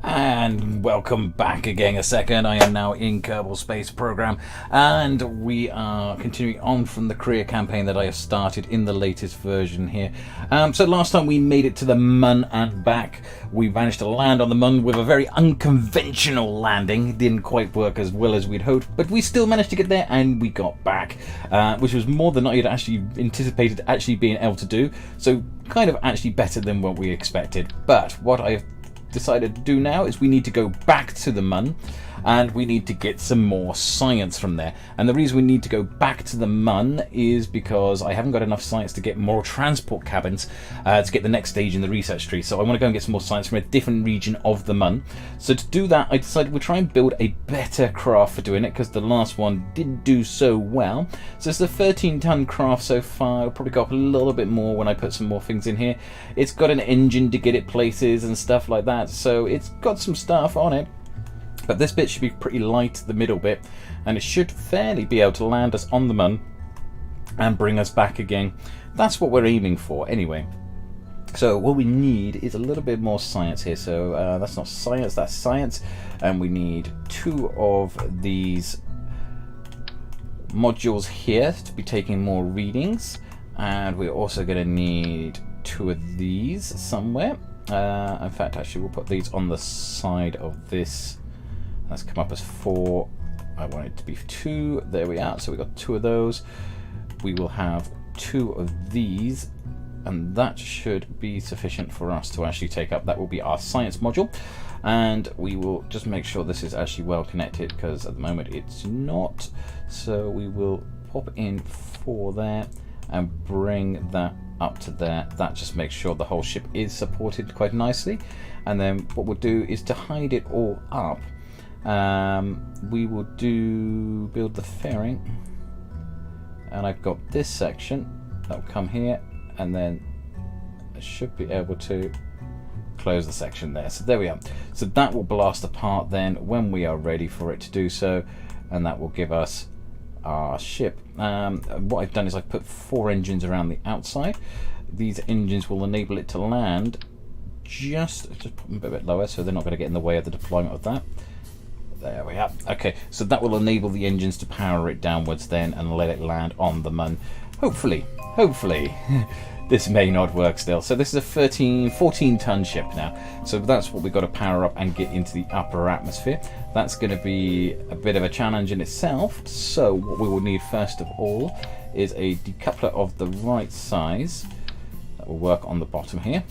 And welcome back again a second. I am now in Kerbal Space Program, and we are continuing on from the career campaign that I have started in the latest version here. So last time we made it to the Mun and back. We managed to land on the Mun with a very unconventional landing. It didn't quite work as well as we'd hoped, but we still managed to get there and we got back, which was more than I had actually anticipated actually being able to do. So kind of actually better than what we expected. But what I have decided to do now is we need to go back to the Mun and we need to get some more science from there. And the reason we need to go back to the Mun is because I haven't got enough science to get more transport cabins to get the next stage in the research tree. So I want to go and get some more science from a different region of the Mun. So to do that, I decided we'll try and build a better craft for doing it, because the last one didn't do so well. So it's a 13-ton craft so far. It'll probably go up a little bit more when I put some more things in here. It's got an engine to get it places and stuff like that, so it's got some stuff on it. But this bit should be pretty light, the middle bit, and it should fairly be able to land us on the Mun and bring us back again. That's what we're aiming for anyway. So what we need is a little bit more science here. So that's not science, that's science. And we need 2 of these modules here to be taking more readings. And we're also going to need 2 of these somewhere. In fact, actually, we'll put these on the side of this. That's come up as 4. I want it to be 2. There we are. So we've got 2 of those. We will have 2 of these, and that should be sufficient for us to actually take up. That will be our science module, and we will just make sure this is actually well connected, because at the moment it's not. So we will pop in 4 there and bring that up to there. That just makes sure the whole ship is supported quite nicely. And then what we'll do is to hide it all up, we will build the fairing, and I've got this section that will come here, and then I should be able to close the section there. So there we are. So that will blast apart then when we are ready for it to do so, and that will give us our ship. What I've done is I've put 4 engines around the outside. These engines will enable it to land just put them a bit lower so they're not going to get in the way of the deployment of that. There we are. Okay, so that will enable the engines to power it downwards then and let it land on the Mun. Hopefully. This may not work still. So this is a 14-ton ship now. So that's what we've got to power up and get into the upper atmosphere. That's going to be a bit of a challenge in itself. So what we will need first of all is a decoupler of the right size. That will work on the bottom here.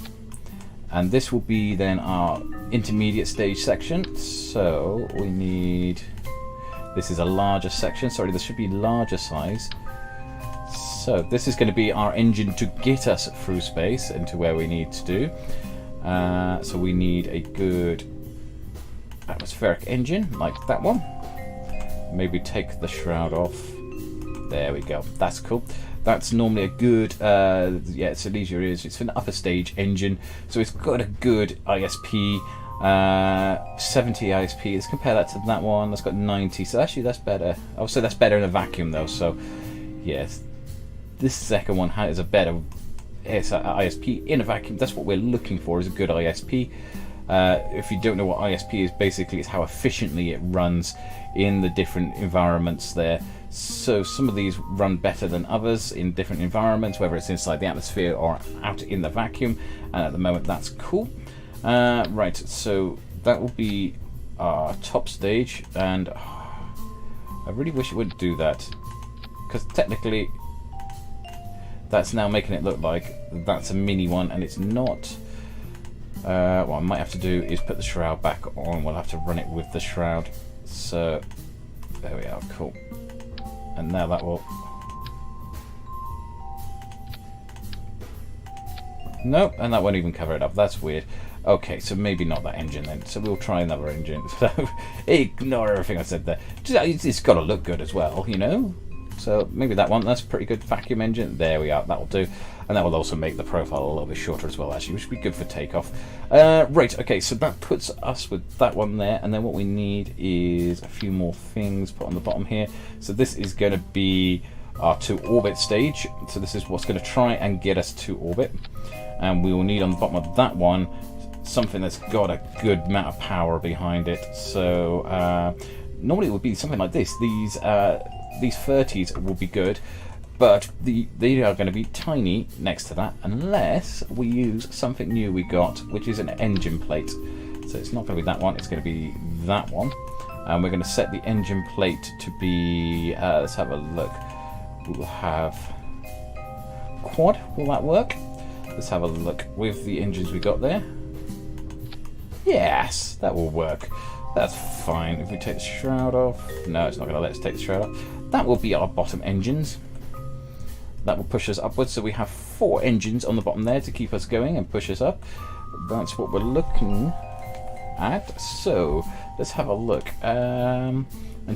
And this will be then our intermediate stage section. So we need, this is a larger section. Sorry, this should be larger size. So this is going to be our engine to get us through space and to where we need to do. So we need a good atmospheric engine like that one. Maybe take the shroud off. There we go. That's cool. That's normally a good, yeah, it's Elysia is. It's an upper stage engine, so it's got a good ISP, 70 ISP. Let's compare that to that one. That's got 90. So actually, that's better. I would say that's better in a vacuum, though. So, yes, this second one has a better ISP in a vacuum. That's what we're looking for, is a good ISP. If you don't know what ISP is, basically it's how efficiently it runs in the different environments there. So some of these run better than others in different environments, whether it's inside the atmosphere or out in the vacuum, and at the moment that's cool. Right, so that will be our top stage, and I really wish it wouldn't do that, because technically that's now making it look like that's a mini one, and it's not. What I might have to do is put the shroud back on. We'll have to run it with the shroud. So there we are, cool. And now that will... Nope, and that won't even cover it up. That's weird. Okay, so maybe not that engine then. So we'll try another engine. So ignore everything I said there. It's got to look good as well, you know? So maybe that one. That's a pretty good vacuum engine. There we are. That will do. And that will also make the profile a little bit shorter as well, actually, which would be good for takeoff. Right, okay, so that puts us with that one there. And then what we need is a few more things put on the bottom here. So this is going to be our to orbit stage. So this is what's going to try and get us to orbit. And we will need on the bottom of that one something that's got a good amount of power behind it. So normally it would be something like this. These 30s will be good, but they are going to be tiny next to that unless we use something new we got, which is an engine plate. So it's not going to be that one, it's going to be that one. And we're going to set the engine plate to be, let's have a look. We'll have quad, will that work? Let's have a look with the engines we got there. Yes, that will work. That's fine. If we take the shroud off, no, it's not going to let us take the shroud off. That will be our bottom engines. That will push us upwards, so we have 4 engines on the bottom there to keep us going and push us up. That's what we're looking at. So let's have a look. And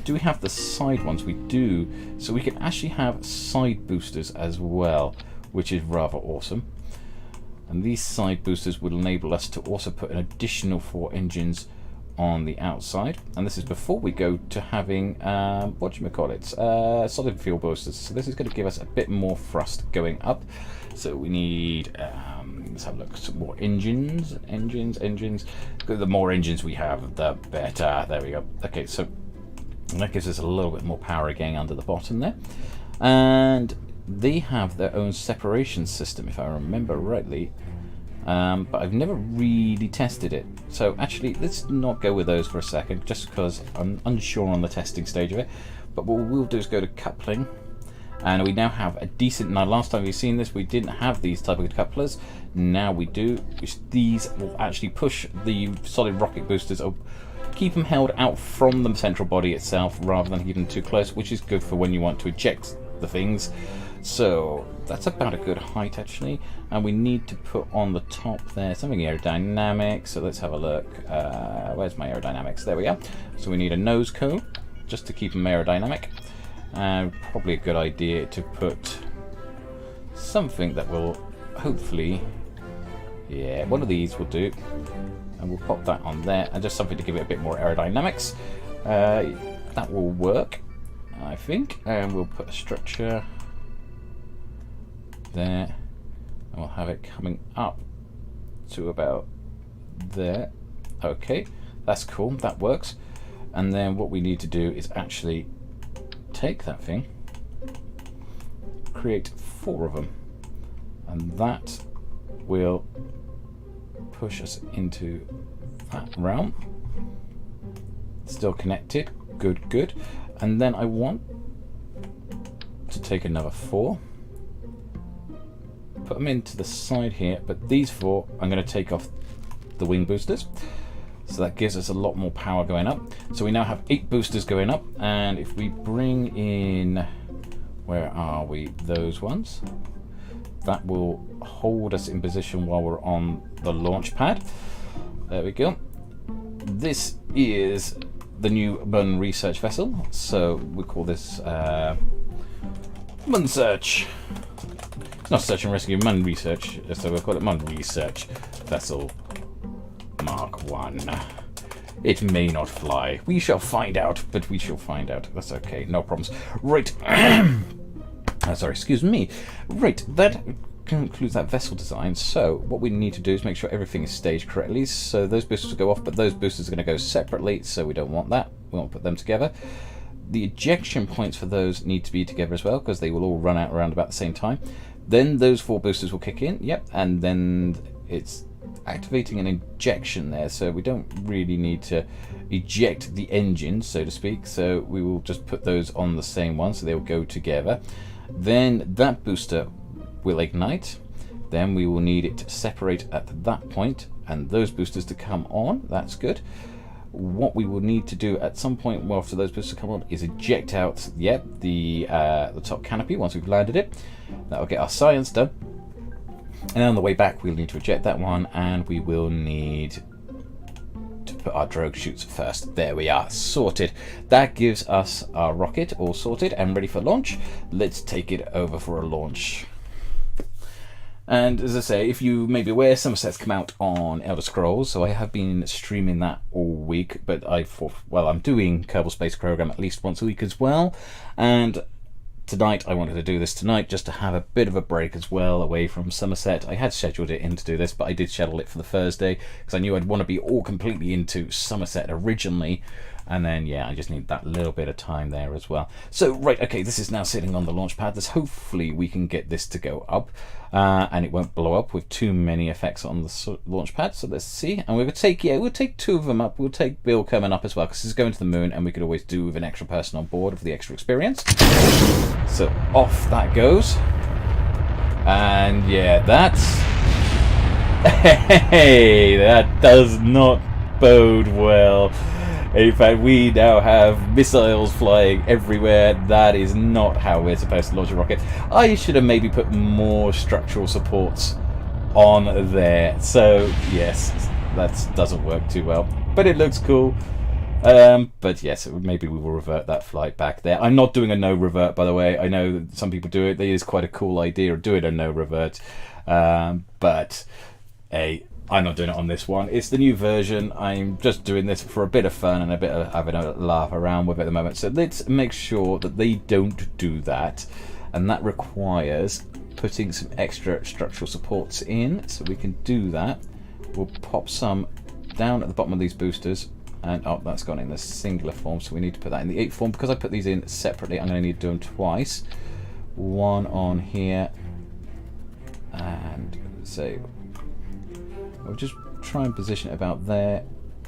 do we have the side ones? We do. So we can actually have side boosters as well, which is rather awesome. And these side boosters will enable us to also put an additional 4 engines on the outside. And this is before we go to having, solid fuel boosters. So this is going to give us a bit more thrust going up. So we need, let's have a look, some more engines. The more engines we have, the better. There we go. Okay, so that gives us a little bit more power again under the bottom there. And they have their own separation system, if I remember rightly. But I've never really tested it. So actually, let's not go with those for a second, just because I'm unsure on the testing stage of it. But what we'll do is go to coupling. And we now have a decent... Now, last time we've seen this, we didn't have these type of couplers. Now we do. These will actually push the solid rocket boosters up, keep them held out from the central body itself, rather than keep them too close, which is good for when you want to eject the things. So that's about a good height, actually. And we need to put on the top there something aerodynamic. So let's have a look. Where's my aerodynamics? There we go. So we need a nose cone just to keep them aerodynamic. And probably a good idea to put something that will hopefully, yeah, one of these will do. And we'll pop that on there, and just something to give it a bit more aerodynamics. That will work, I think. And we'll put a structure there, and we'll have it coming up to about there. Okay, that's cool, that works. And then what we need to do is actually take that thing, create 4 of them, and that will push us into that realm. Still connected, good. And then I want to take another 4, put them into the side here, but these 4 I'm going to take off the wing boosters, so that gives us a lot more power going up. So we now have 8 boosters going up, and if we bring in, where are we, those ones, that will hold us in position while we're on the launch pad. There we go. This is the new Mun research vessel, so we call this Mun Search. It's not search and rescue, Mun Research, so we'll call it Mun Research Vessel Mark 1. It may not fly. We shall find out, but we shall find out. That's okay, no problems. Right. Sorry, excuse me. Right, that concludes that vessel design. So what we need to do is make sure everything is staged correctly. So those boosters will go off, but those boosters are going to go separately, so we don't want that. We won't put them together. The ejection points for those need to be together as well, because they will all run out around about the same time. Then those 4 boosters will kick in, yep, and then it's activating an injection there, so we don't really need to eject the engine, so to speak, so we will just put those on the same one, so they'll go together. Then that booster will ignite, then we will need it to separate at that point, and those boosters to come on. That's good. What we will need to do at some point after those boosters come on is eject out, the top canopy once we've landed it. That will get our science done. And on the way back, we'll need to eject that one, and we will need to put our drogue chutes first. There we are, sorted. That gives us our rocket all sorted and ready for launch. Let's take it over for a launch. And as I say, if you may be aware, Somerset's come out on Elder Scrolls, so I have been streaming that all week, but I'm doing Kerbal Space Program at least once a week as well. And tonight. I wanted to do this tonight just to have a bit of a break as well away from Somerset. I had scheduled it in to do this, but I did schedule it for the Thursday because I knew I'd want to be all completely into Somerset originally. And then, yeah, I just need that little bit of time there as well. So, right, okay, this is now sitting on the launch pad. Hopefully we can get this to go up and it won't blow up with too many effects on the launch pad. So let's see. And we'll take 2 of them up. We'll take Bill coming up as well because he's going to the moon and we could always do with an extra person on board for the extra experience. So off that goes. And yeah, that's... Hey, that does not bode well. In fact, we now have missiles flying everywhere. That is not how we're supposed to launch a rocket. I should have maybe put more structural supports on there. So, yes, that doesn't work too well. But it looks cool. But yes, maybe we will revert that flight back there. I'm not doing a no revert, by the way. I know that some people do it. It is quite a cool idea of doing a no revert. But, hey, I'm not doing it on this one. It's the new version. I'm just doing this for a bit of fun and a bit of having a laugh around with it at the moment. So let's make sure that they don't do that. And that requires putting some extra structural supports in. So we can do that. We'll pop some down at the bottom of these boosters. And oh, that's gone in the singular form. So we need to put that in the 8 form. Because I put these in separately, I'm going to need to do them twice. One on here. And say... We'll just try and position it about there,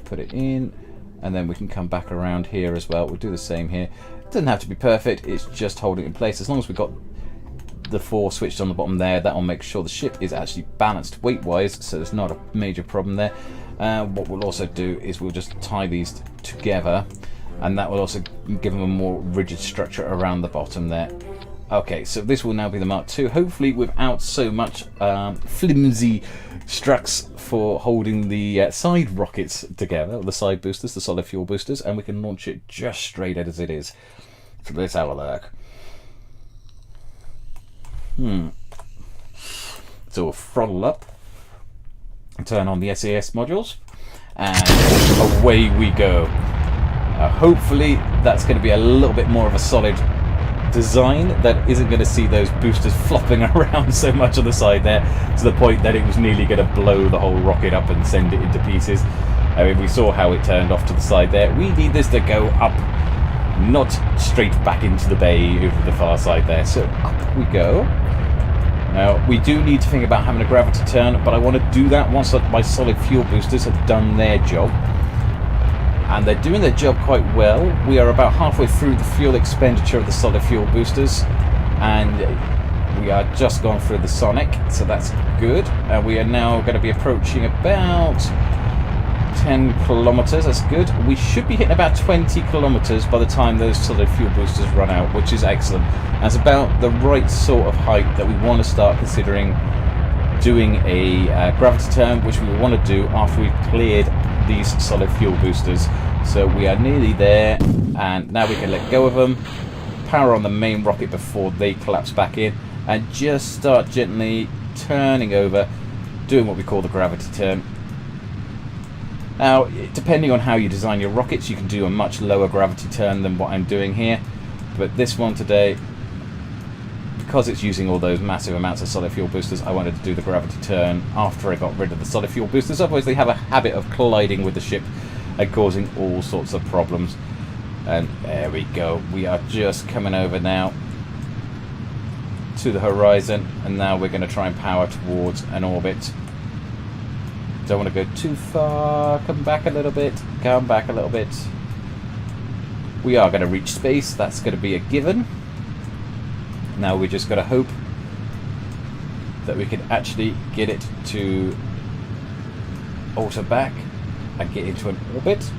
put it in, and then we can come back around here as well. We'll do the same here. It doesn't have to be perfect, it's just holding it in place. As long as we've got the 4 switched on the bottom there, that will make sure the ship is actually balanced weight-wise, so there's not a major problem there. What we'll also do is we'll just tie these together, and that will also give them a more rigid structure around the bottom there. Okay, so this will now be the Mark II, hopefully without so much flimsy struts for holding the side rockets together, the side boosters, the solid fuel boosters, and we can launch it just straight as it is. So let's have a look. So we'll throttle up, and turn on the SAS modules, and away we go. Hopefully that's going to be a little bit more of a solid design that isn't going to see those boosters flopping around so much on the side there to the point that it was nearly going to blow the whole rocket up and send it into pieces. I mean, we saw how it turned off to the side there. We need this to go up, not straight back into the bay over the far side there. So up we go. Now we do need to think about having a gravity turn, but I want to do that once my solid fuel boosters have done their job. And they're doing their job quite well. We are about halfway through the fuel expenditure of the solid fuel boosters, and we are just gone through the sonic, so that's good. We are now going to be approaching about 10 kilometers. That's good. We should be hitting about 20 kilometers by the time those solid fuel boosters run out, which is excellent. That's about the right sort of height that we want to start considering doing a gravity turn, which we want to do after we've cleared these solid fuel boosters. So we are nearly there, and now we can let go of them, power on the main rocket before they collapse back in, and just start gently turning over, doing what we call the gravity turn. Now, depending on how you design your rockets, you can do a much lower gravity turn than what I'm doing here, but this one today, because it's using all those massive amounts of solid fuel boosters, I wanted to do the gravity turn after I got rid of the solid fuel boosters. Otherwise they have a habit of colliding with the ship and causing all sorts of problems. And there we go. We are just coming over now to the horizon, and now we're going to try and power towards an orbit. Don't want to go too far. Come back a little bit. Come back a little bit. We are going to reach space. That's going to be a given. Now we just got to hope that we can actually get it to alter back and get into an orbit.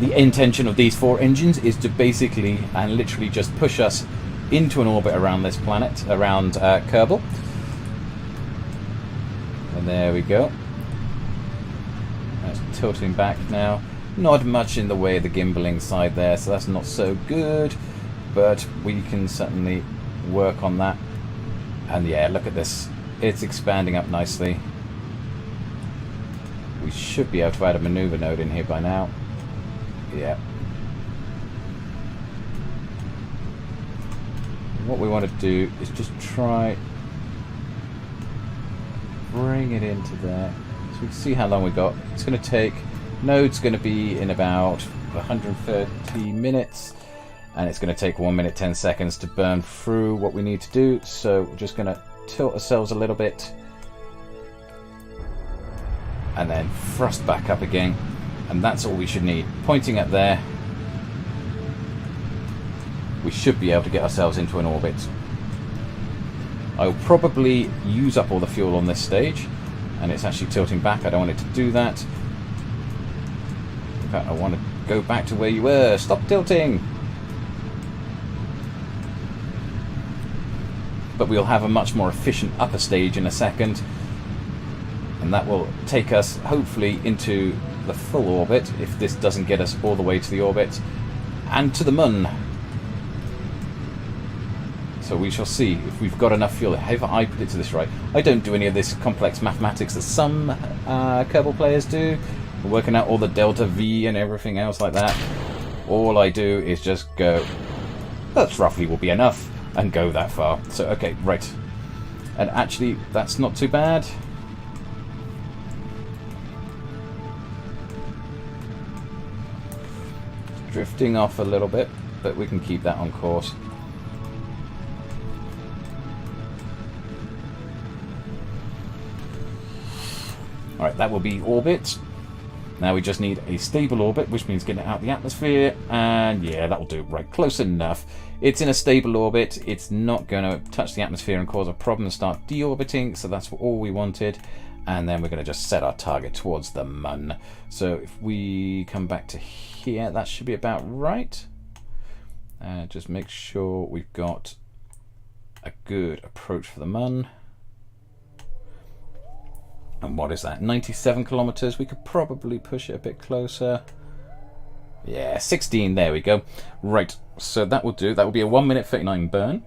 The intention of these 4 engines is to basically and literally just push us into an orbit around this planet, around Kerbal. And there we go. That's tilting back now. Not much in the way of the gimbaling side there, so that's not so good. But we can certainly work on that. And yeah, look at this. It's expanding up nicely. We should be able to add a maneuver node in here by now. Yeah. what we want to do is just try bring it into there so we can see how long we got. It's going to take, node's going to be in about 130 minutes, and it's going to take 1 minute 10 seconds to burn through what we need to do. So we're just going to tilt ourselves a little bit and then thrust back up again, and that's all we should need. Pointing at there, we should be able to get ourselves into an orbit. I'll probably use up all the fuel on this stage, and it's actually tilting back. I don't want it to do that. In fact, I want to go back to where you were. Stop tilting! But we'll have a much more efficient upper stage in a second, and that will take us hopefully into the full orbit, if this doesn't get us all the way to the orbit and to the moon. So we shall see if we've got enough fuel. Have I predicted this right? I don't do any of this complex mathematics that some Kerbal players do, working out all the delta V and everything else like that. All I do is just go, that's roughly will be enough, and go that far. So okay, right. And actually, that's not too bad. Drifting off a little bit, but we can keep that on course. Alright, that will be orbit. Now we just need a stable orbit, which means getting it out of the atmosphere, and yeah, that'll do. Right, close enough. It's in a stable orbit. It's not going to touch the atmosphere and cause a problem and start deorbiting, so that's all we wanted. And then we're going to just set our target towards the moon. So if we come back to here, that should be about right. Just make sure we've got a good approach for the moon. And what is that? 97 kilometers. We could probably push it a bit closer. Yeah, 16. There we go. Right. So that will do. That will be a 1 minute 39 burn.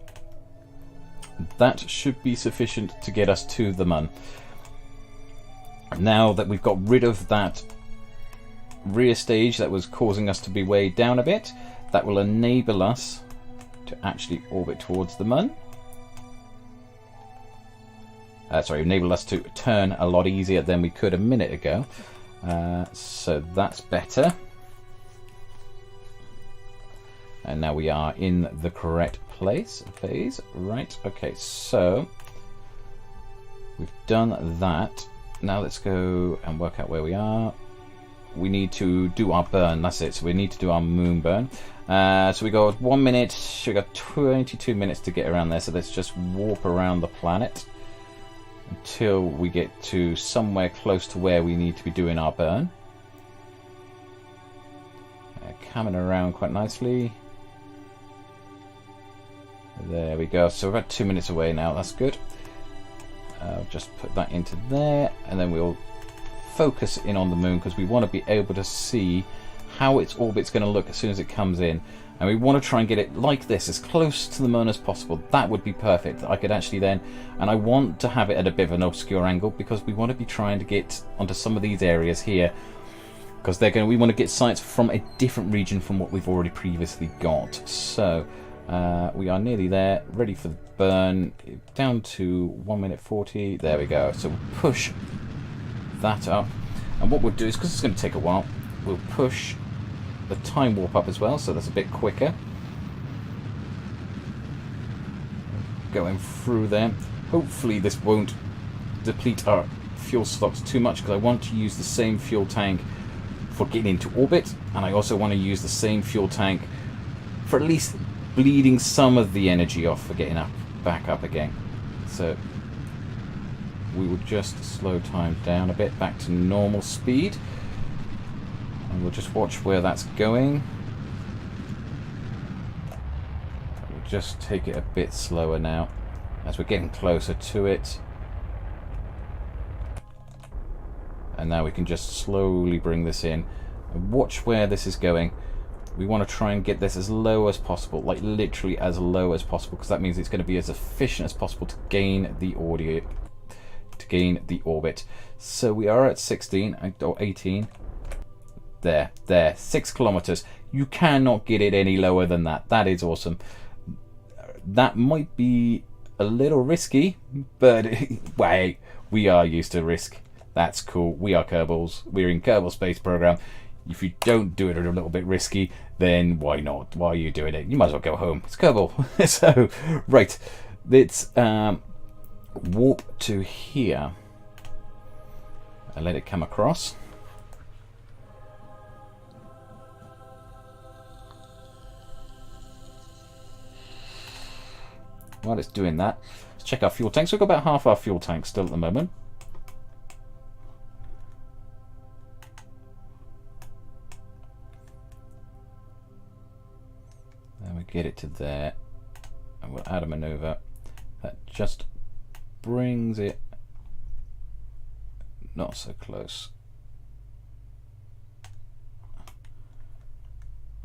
That should be sufficient to get us to the moon. Now that we've got rid of that rear stage that was causing us to be weighed down a bit, that will enable us to actually orbit towards the moon. Sorry, enable us to turn a lot easier than we could a minute ago. So that's better. And now we are in the correct phase. Right, okay, so we've done that. Now let's go and work out where we are. We need to do our burn, that's it. So we need to do our moon burn. So we got 1 minute, we got 22 minutes to get around there. So let's just warp around the planet until we get to somewhere close to where we need to be doing our burn. Coming around quite nicely. There we go. So we're about 2 minutes away now. That's good. Just put that into there, and then we'll focus in on the moon because we want to be able to see how its orbit's going to look as soon as it comes in. And we want to try and get it like this, as close to the moon as possible. That would be perfect. I could actually then, and I want to have it at a bit of an obscure angle because we want to be trying to get onto some of these areas here, because we want to get sights from a different region from what we've already previously got. So we are nearly there, ready for the burn. Down to 1 minute 40. There we go. So we'll push that up, and what we'll do is, because it's going to take a while, we'll push the time warp up as well, so that's a bit quicker. Going through there. Hopefully this won't deplete our fuel stocks too much, because I want to use the same fuel tank for getting into orbit, and I also want to use the same fuel tank for at least bleeding some of the energy off for getting back up again. So we will just slow time down a bit, back to normal speed. And we'll just watch where that's going. We'll just take it a bit slower now as we're getting closer to it. And now we can just slowly bring this in and watch where this is going. We want to try and get this as low as possible, like literally as low as possible, because that means it's going to be as efficient as possible to gain the orbit. So we are at 16 or 18. There, 6 kilometers. You cannot get it any lower than that. That is awesome. that might be a little risky, but wait, we are used to risk. That's cool. We are Kerbals. We're in Kerbal Space Program. If you don't do it a little bit risky, then why not? Why are you doing it? You might as well go home. It's Kerbal. So, right. Let's warp to here. And let it come across. While it's doing that, let's check our fuel tanks. We've got about half our fuel tanks still at the moment. Then we get it to there, and we'll add a maneuver. That just brings it not so close.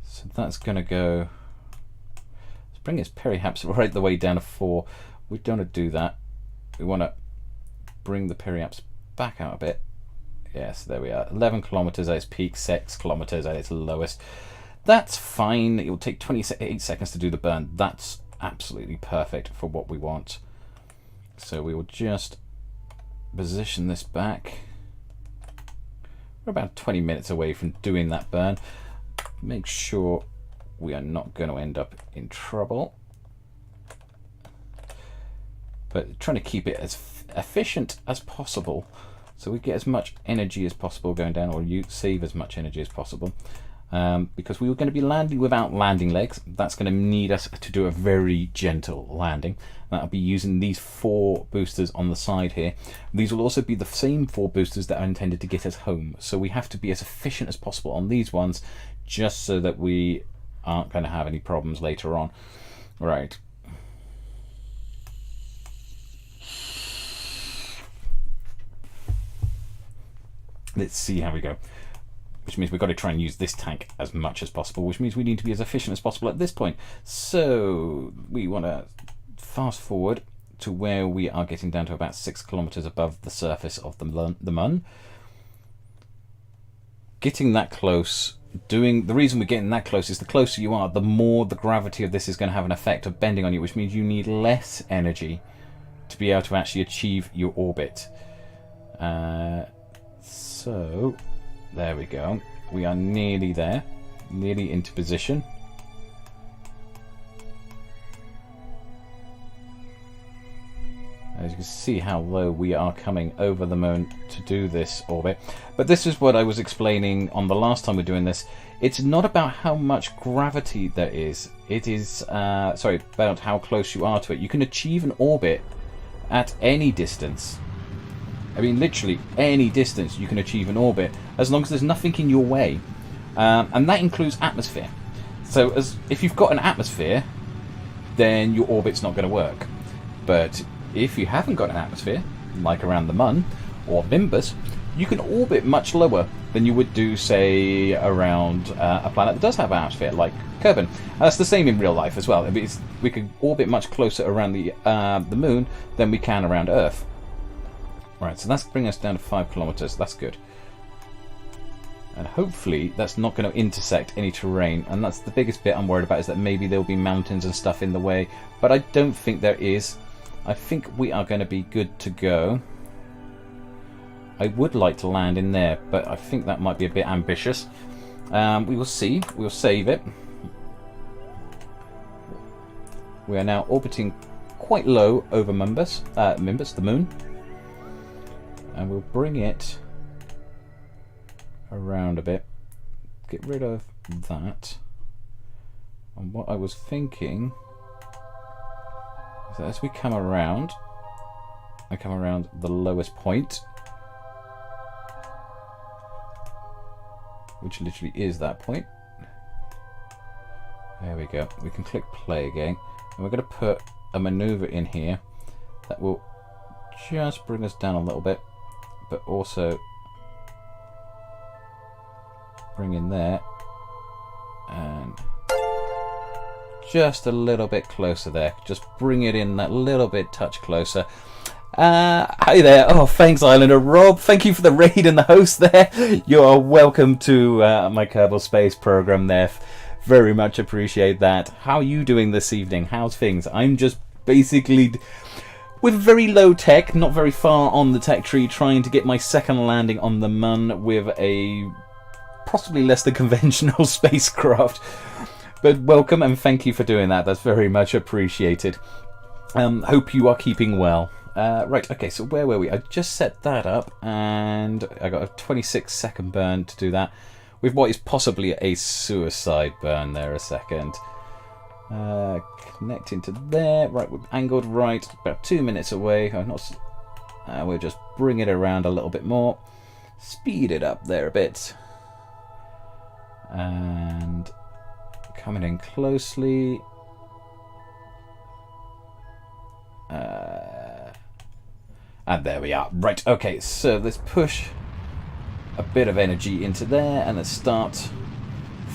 So that's going to go. Bring its periaps right the way down to 4. We don't want to do that. We want to bring the periaps back out a bit. Yes, there we are. 11 kilometers at its peak, 6 kilometers at its lowest. That's fine. It will take 28 seconds to do the burn. That's absolutely perfect for what we want. So we will just position this back. We're about 20 minutes away from doing that burn. Make sure we are not going to end up in trouble, but trying to keep it as efficient as possible so we get as much energy as possible going down, or you save as much energy as possible, because we were going to be landing without landing legs. That's going to need us to do a very gentle landing. That'll be using these 4 boosters on the side here. These will also be the same 4 boosters that are intended to get us home, so we have to be as efficient as possible on these ones, just so that we aren't going to have any problems later on. Right. Let's see how we go. Which means we've got to try and use this tank as much as possible, which means we need to be as efficient as possible at this point. So we want to fast forward to where we are getting down to about 6 kilometers above the surface of the Mun. Getting that close. The reason we're getting that close is the closer you are, the more the gravity of this is going to have an effect of bending on you, which means you need less energy to be able to actually achieve your orbit. So there we go. We are nearly there, nearly into position. As you can see how low we are coming over the moon to do this orbit. But this is what I was explaining on the last time we're doing this. It's not about how much gravity there is. It is, about how close you are to it. You can achieve an orbit at any distance. I mean, literally any distance you can achieve an orbit, as long as there's nothing in your way. And that includes atmosphere. So if you've got an atmosphere, then your orbit's not going to work. But if you haven't got an atmosphere, like around the Mun or Nimbus, you can orbit much lower than you would do, say, around a planet that does have an atmosphere, like Kerbal. That's the same in real life as well. We can orbit much closer around the Moon than we can around Earth. Right, so that's bringing us down to 5 kilometers. That's good. And hopefully that's not going to intersect any terrain. And that's the biggest bit I'm worried about, is that maybe there'll be mountains and stuff in the way. But I don't think there is. I think we are going to be good to go. I would like to land in there, but I think that might be a bit ambitious. We will see. We'll save it. We are now orbiting quite low over Nimbus, the Moon. And we'll bring it around a bit. Get rid of that. And what I was thinking is that as we come around, I come around the lowest point, which literally is that point. There we go. We can click play again, and we're going to put a maneuver in here that will just bring us down a little bit, but also bring in there and just a little bit closer there. Just bring it in that little bit touch closer. Hi there. Oh, thanks, Islander Rob. Thank you for the raid and the host there. You are welcome to my Kerbal Space program there. Very much appreciate that. How are you doing this evening? How's things? I'm just basically with very low tech, not very far on the tech tree, trying to get my second landing on the Mun with a possibly less than conventional spacecraft. But welcome and thank you for doing that. That's very much appreciated. Hope you are keeping well. Right, okay, so where were we? I just set that up and I got a 26-second burn to do that with what is possibly a suicide burn there a second. Connecting to there. Right, we're angled right, about 2 minutes away. We'll just bring it around a little bit more. Speed it up there a bit. And coming in closely. And there we are. Right, okay, so let's push a bit of energy into there and let's start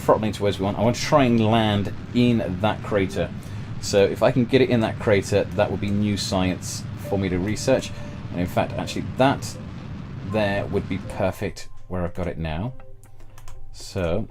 throttling towards we want. I want to try and land in that crater. So if I can get it in that crater, that will be new science for me to research. And in fact, actually, that there would be perfect where I've got it now. So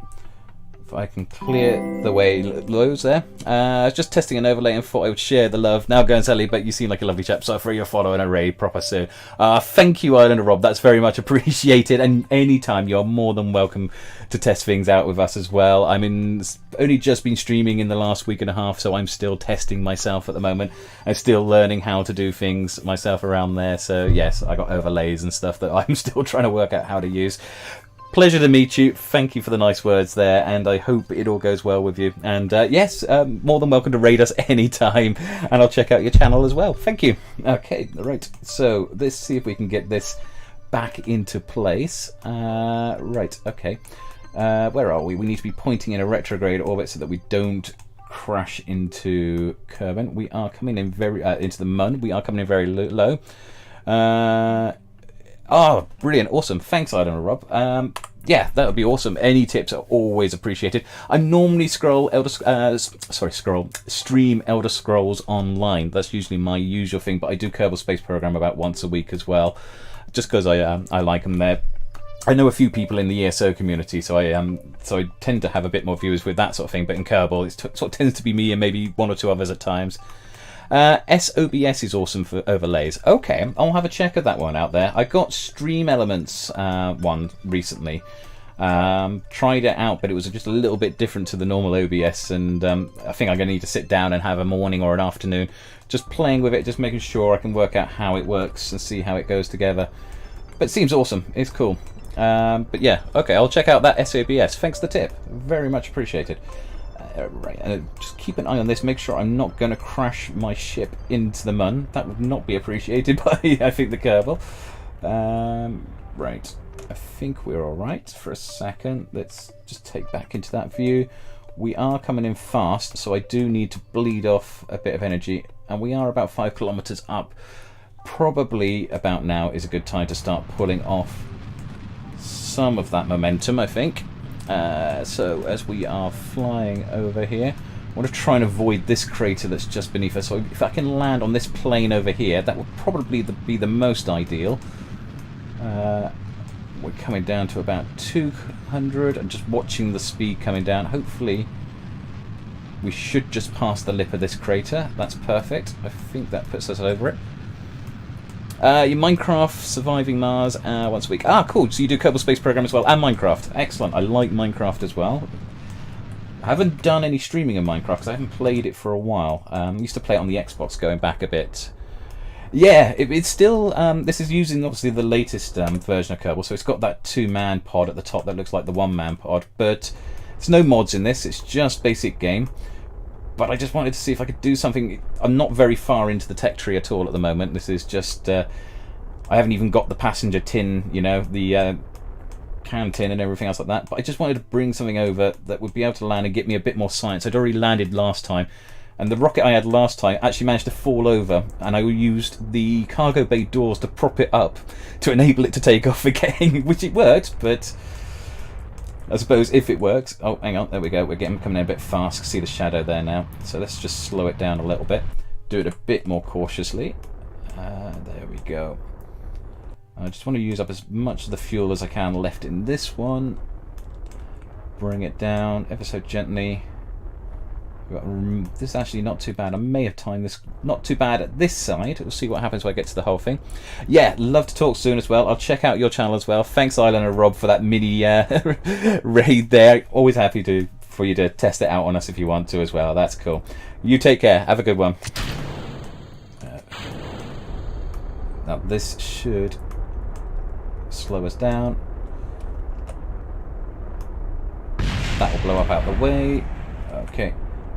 if I can clear the way lows there. I was just testing an overlay and thought I would share the love. Now go and Sally, but you seem like a lovely chap, so I'll throw your follow and a raid proper soon. Thank you, Islander Rob. That's very much appreciated. And anytime, you're more than welcome to test things out with us as well. I mean, only just been streaming in the last week and a half, so I'm still testing myself at the moment. I'm still learning how to do things myself around there. So yes, I got overlays and stuff that I'm still trying to work out how to use. Pleasure to meet you. Thank you for the nice words there, and I hope it all goes well with you. And yes, more than welcome to raid us anytime, and I'll check out your channel as well. Thank you. Okay, right. So let's see if we can get this back into place. Right. Okay. Where are we? We need to be pointing in a retrograde orbit so that we don't crash into Kerbal. We are coming in very into the Mun. We are coming in very low. Oh, brilliant. Awesome. Thanks, Islander Rob. Yeah, that would be awesome. Any tips are always appreciated. I normally stream Elder Scrolls Online. That's usually my usual thing, but I do Kerbal Space Program about once a week as well, just because I like them there. I know a few people in the ESO community, so I tend to have a bit more viewers with that sort of thing, but in Kerbal, it sort of tends to be me and maybe one or two others at times. SOBS is awesome for overlays. Okay, I'll have a check of that one out there. I got Stream Elements one recently. Tried it out, but it was just a little bit different to the normal OBS, and I think I'm going to need to sit down and have a morning or an afternoon just playing with it, just making sure I can work out how it works and see how it goes together. But it seems awesome. It's cool. But yeah, okay, I'll check out that SOBS. Thanks for the tip. Very much appreciated. Right, and just keep an eye on this. Make sure I'm not going to crash my ship into the Mun. That would not be appreciated by, I think, the Kerbal. Right, I think we're all right for a second. Let's just take back into that view. We are coming in fast, so I do need to bleed off a bit of energy. And we are about 5 kilometers up. Probably about now is a good time to start pulling off some of that momentum, I think. So as we are flying over here, I want to try and avoid this crater that's just beneath us. So if I can land on this plane over here, that would probably be the most ideal. We're coming down to about 200 and just watching the speed coming down. Hopefully we should just pass the lip of this crater. That's perfect. I think that puts us over it. Your Minecraft, surviving Mars once a week. Ah, cool. So you do Kerbal Space Program as well, and Minecraft. Excellent. I like Minecraft as well. I haven't done any streaming in Minecraft because I haven't played it for a while. I used to play it on the Xbox going back a bit. Yeah, it's still... this is using, obviously, the latest version of Kerbal, so it's got that 2-man pod at the top that looks like the 1-man pod, but there's no mods in this. It's just basic game. But I just wanted to see if I could do something. I'm not very far into the tech tree at all at the moment. This is just... I haven't even got the passenger tin, you know, the can tin and everything else like that. But I just wanted to bring something over that would be able to land and get me a bit more science. I'd already landed last time. And the rocket I had last time actually managed to fall over. And I used the cargo bay doors to prop it up to enable it to take off again. Which it worked, but... I suppose if it works... Oh, hang on, there we go. We're coming in a bit fast. See the shadow there now. So let's just slow it down a little bit. Do it a bit more cautiously. There we go. I just want to use up as much of the fuel as I can left in this one. bring it down ever so gently. This is actually not too bad. I may have timed this not too bad at this side. We'll see what happens when I get to the whole thing. Yeah, love to talk soon as well. I'll check out your channel as well. Thanks, Island and Rob, for that mini raid there. Always happy for you to test it out on us if you want to as well. That's cool. You take care. Have a good one. Now this should slow us down. That will blow up out the way. Okay.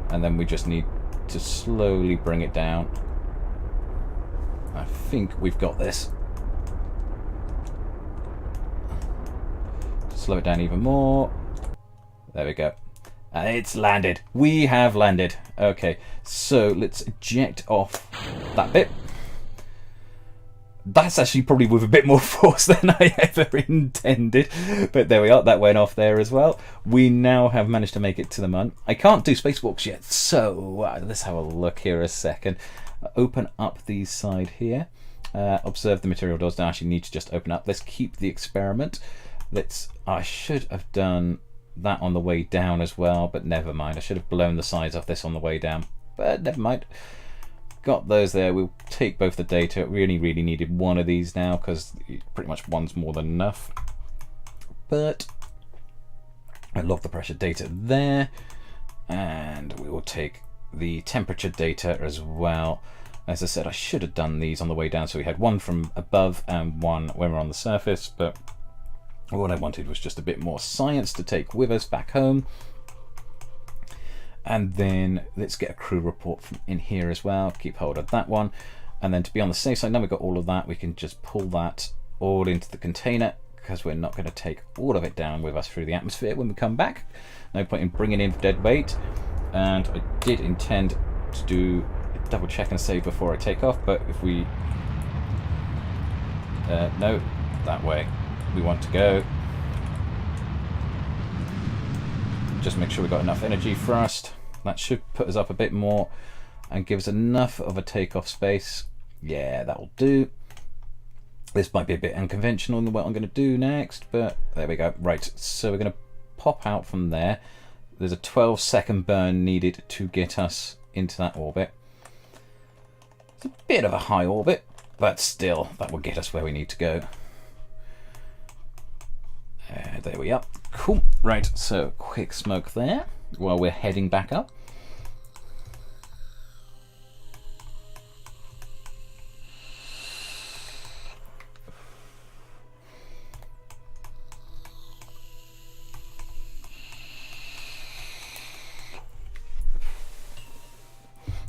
And then we just need to slowly bring it down. I think we've got this. Slow it down even more. There we go. And it's landed. We have landed. Okay, so let's eject off that bit. That's actually probably with a bit more force than I ever intended. But there we are, that went off there as well. We now have managed to make it to the moon. I can't do spacewalks yet, so let's have a look here a second. Open up the side here. Observe the material doors. Now I actually need to just open up. Let's keep the experiment. I should have done that on the way down as well, but never mind. I should have blown the sides off this on the way down, but never mind. Got those there. We'll take both the data. Really needed one of these now because pretty much one's more than enough. But I love the pressure data there, and we will take the temperature data as well. As I said, I should have done these on the way down, so we had one from above and one when we're on the surface, but what I wanted was just a bit more science to take with us back home. And then let's get a crew report from in here as well. Keep hold of that one. And then to be on the safe side, now we've got all of that, we can just pull that all into the container because we're not going to take all of it down with us through the atmosphere when we come back. No point in bringing in dead weight. And I did intend to do a double check and save before I take off, but if we... no, that way we want to go. Just make sure we've got enough energy first. That should put us up a bit more and give us enough of a takeoff space. Yeah, that'll do. This might be a bit unconventional in what I'm going to do next, but there we go. Right, so we're going to pop out from there. There's a 12-second burn needed to get us into that orbit. It's a bit of a high orbit, but still, that will get us where we need to go. There we are. Cool. Right, so quick smoke there while we're heading back up.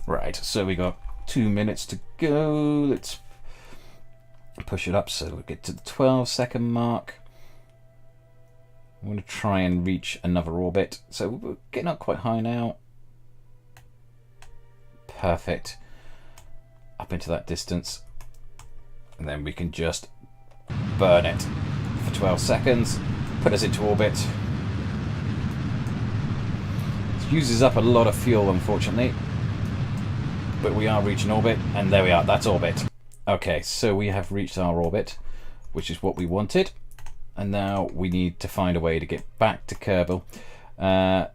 Right, so we got 2 minutes to go. Let's push it up so we get to the 12-second mark. I'm going to try and reach another orbit. So we're getting up quite high now. Perfect. Up into that distance. And then we can just burn it for 12 seconds. Put us into orbit. It uses up a lot of fuel, unfortunately. But we are reaching orbit. And there we are. That's orbit. Okay, so we have reached our orbit, which is what we wanted. And now we need to find a way to get back to Kerbal.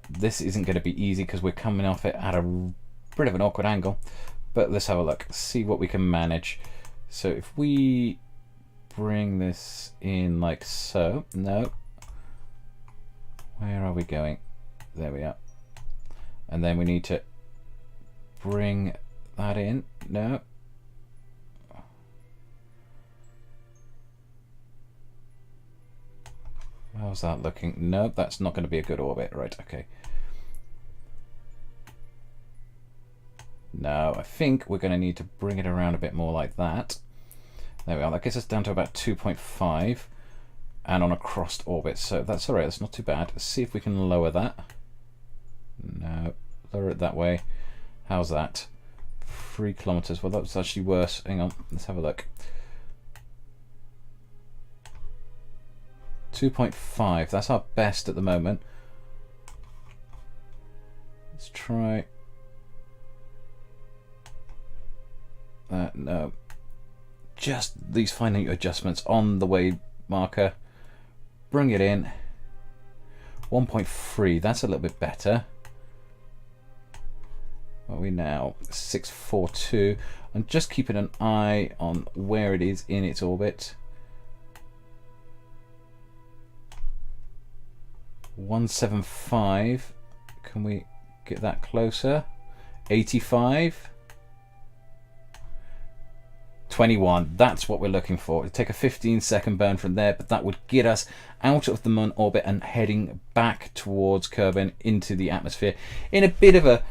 This isn't going to be easy because we're coming off it at a bit of an awkward angle. But let's have a look, see what we can manage. So if we bring this in like so, no. Where are we going? There we are. And then we need to bring that in, no. How's that looking? Nope, that's not going to be a good orbit. Right, okay. No, I think we're going to need to bring it around a bit more like that. There we are. That gets us down to about 2.5 and on a crossed orbit. So that's all right. That's not too bad. Let's see if we can lower that. No, lower it that way. How's that? 3 kilometers. Well, that was actually worse. Hang on. Let's have a look. 2.5, that's our best at the moment. Let's try that. No, just these fine adjustments on the way marker. Bring it in. 1.3. That's a little bit better. What are we now? 642. I'm just keeping an eye on where it is in its orbit. 175. Can we get that closer? 85. 21. That's what we're looking for. It'd take a 15-second burn from there, but that would get us out of the Moon orbit and heading back towards Kerbal into the atmosphere in a bit of a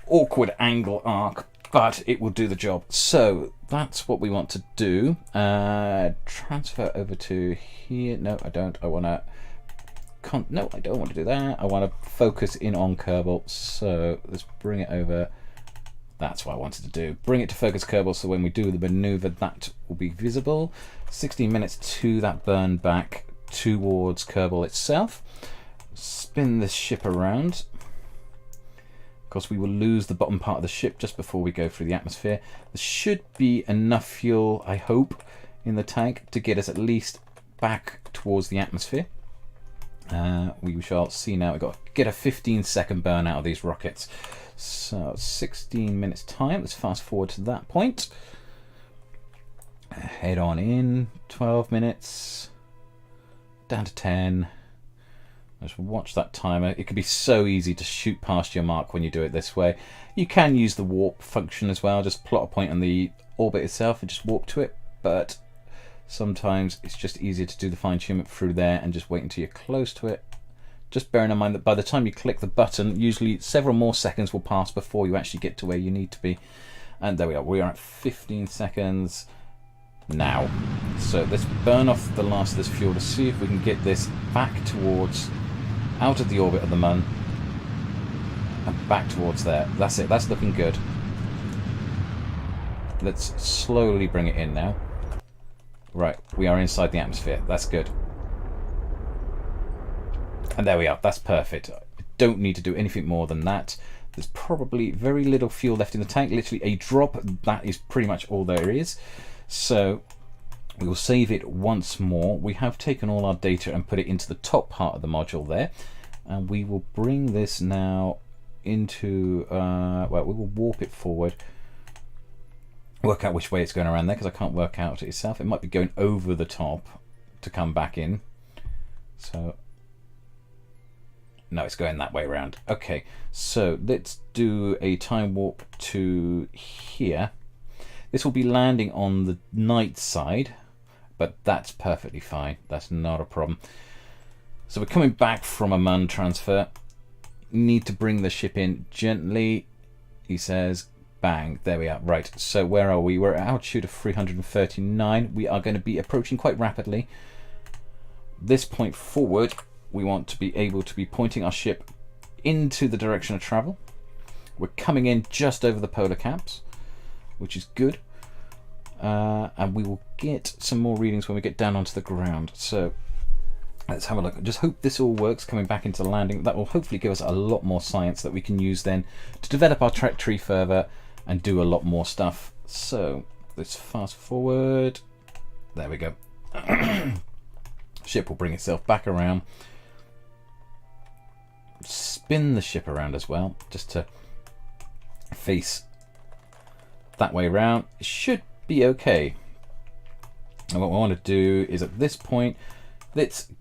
awkward angle arc, but it will do the job. So that's what we want to do. Transfer over to here. No, I don't. I want to. No, I don't want to do that. I want to focus in on Kerbal. So let's bring it over. That's what I wanted to do. Bring it to focus Kerbal, so when we do the maneuver, that will be visible. 16 minutes to that burn back towards Kerbal itself. Spin this ship around. Of course, we will lose the bottom part of the ship just before we go through the atmosphere. There should be enough fuel, I hope, in the tank to get us at least back towards the atmosphere. We shall see now. We've got to get a 15-second burn out of these rockets. So 16 minutes time. Let's fast forward to that point. Head on in. 12 minutes. Down to 10. Just watch that timer. It can be so easy to shoot past your mark when you do it this way. You can use the warp function as well. Just plot a point on the orbit itself and just warp to it. But sometimes it's just easier to do the fine-tuning through there and just wait until you're close to it. Just bearing in mind that by the time you click the button, usually several more seconds will pass before you actually get to where you need to be. And there we are. We are at 15 seconds now. So let's burn off the last of this fuel to see if we can get this back towards, out of the orbit of the Moon, and back towards there. That's it. That's looking good. Let's slowly bring it in now. Right, we are inside the atmosphere. That's good. And there we are. That's perfect. I don't need to do anything more than that. There's probably very little fuel left in the tank. Literally a drop. That is pretty much all there is. So we will save it once more. We have taken all our data and put it into the top part of the module there. And we will bring this now into... well, we will warp it forward. Work out which way it's going around there, because I can't work out it itself. It might be going over the top to come back in. So... no, it's going that way around. Okay, so let's do a time warp to here. This will be landing on the night side, but that's perfectly fine. That's not a problem. So we're coming back from a Moon transfer. Need to bring the ship in gently. He says, bang, there we are. Right, so where are we? We're at altitude of 339. We are going to be approaching quite rapidly. This point forward, we want to be able to be pointing our ship into the direction of travel. We're coming in just over the polar caps, which is good. And we will get some more readings when we get down onto the ground. So let's have a look. Just hope this all works coming back into landing. That will hopefully give us a lot more science that we can use then to develop our track tree further and do a lot more stuff. So let's fast forward. There we go. Ship will bring itself back around. Spin the ship around as well, just to face that way around. It should be okay. And what we want to do is at this point, let's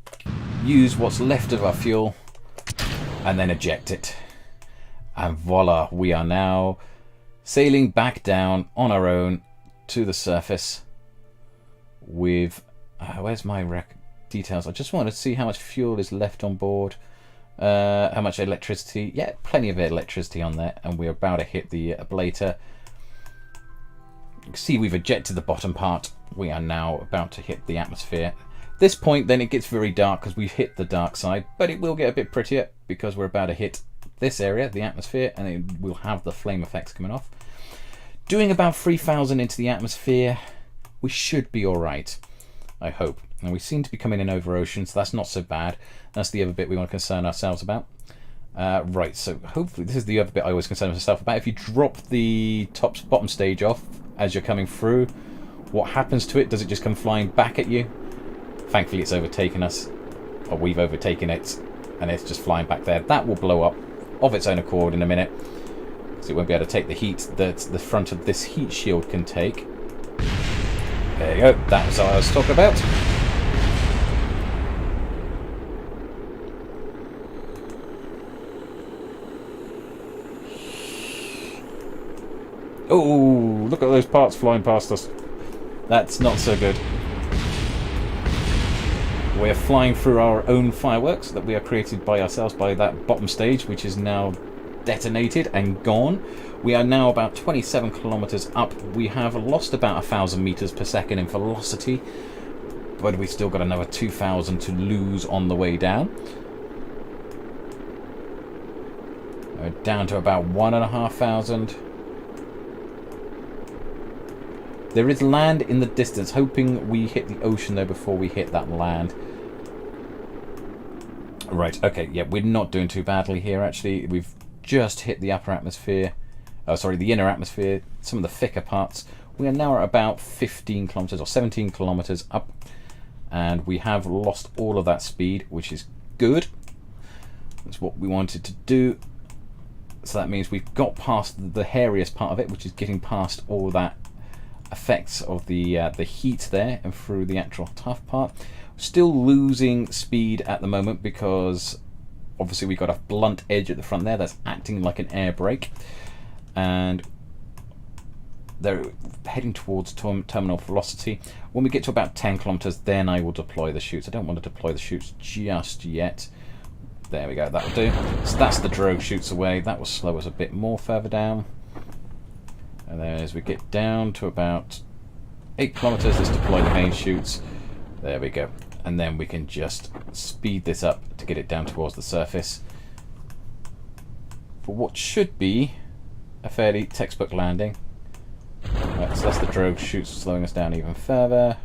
use what's left of our fuel and then eject it. And voila, we are now sailing back down on our own to the surface with... where's my details? I just want to see how much fuel is left on board. How much electricity? Yeah, plenty of electricity on there, and we're about to hit the ablator. You can see we've ejected the bottom part. We are now about to hit the atmosphere. This point, then it gets very dark because we've hit the dark side, but it will get a bit prettier because we're about to hit this area, the atmosphere, and it will have the flame effects coming off. Doing about 3,000 into the atmosphere, we should be all right, I hope. And we seem to be coming in over ocean, so that's not so bad. That's the other bit we want to concern ourselves about. Right, so hopefully this is the other bit I always concern myself about. If you drop the bottom stage off as you're coming through, what happens to it? Does it just come flying back at you? Thankfully it's overtaken us, or we've overtaken it. and it's just flying back there. That will blow up of its own accord in a minute, so it won't be able to take the heat that the front of this heat shield can take. There you go, that was what I was talking about. Oh, look at those parts flying past us. That's not so good. We're flying through our own fireworks that we are created by ourselves by that bottom stage, which is now detonated and gone. We are now about 27 kilometers up. We have lost about 1,000 meters per second in velocity, but we've still got another 2,000 to lose on the way down. We're down to about 1,500. There is land in the distance, hoping we hit the ocean though before we hit that land. Right, okay, yeah, we're not doing too badly here actually. We've just hit the upper atmosphere, the inner atmosphere, some of the thicker parts. We are now at about 15 kilometers or 17 kilometers up, and we have lost all of that speed, which is good. That's what we wanted to do. So that means we've got past the hairiest part of it, which is getting past all that effects of the heat there and through the actual tough part. Still losing speed at the moment because obviously we've got a blunt edge at the front there that's acting like an air brake, and they're heading towards terminal velocity. When we get to about 10 kilometers, then I will deploy the chutes. I don't want to deploy the chutes just yet. There we go, that'll do. So that's the drogue chutes away. That will slow us a bit more further down. And then as we get down to about 8 kilometers, let's deploy the main chutes. There we go. And then we can just speed this up to get it down towards the surface for what should be a fairly textbook landing. Right, so that's the drogue chutes slowing us down even further.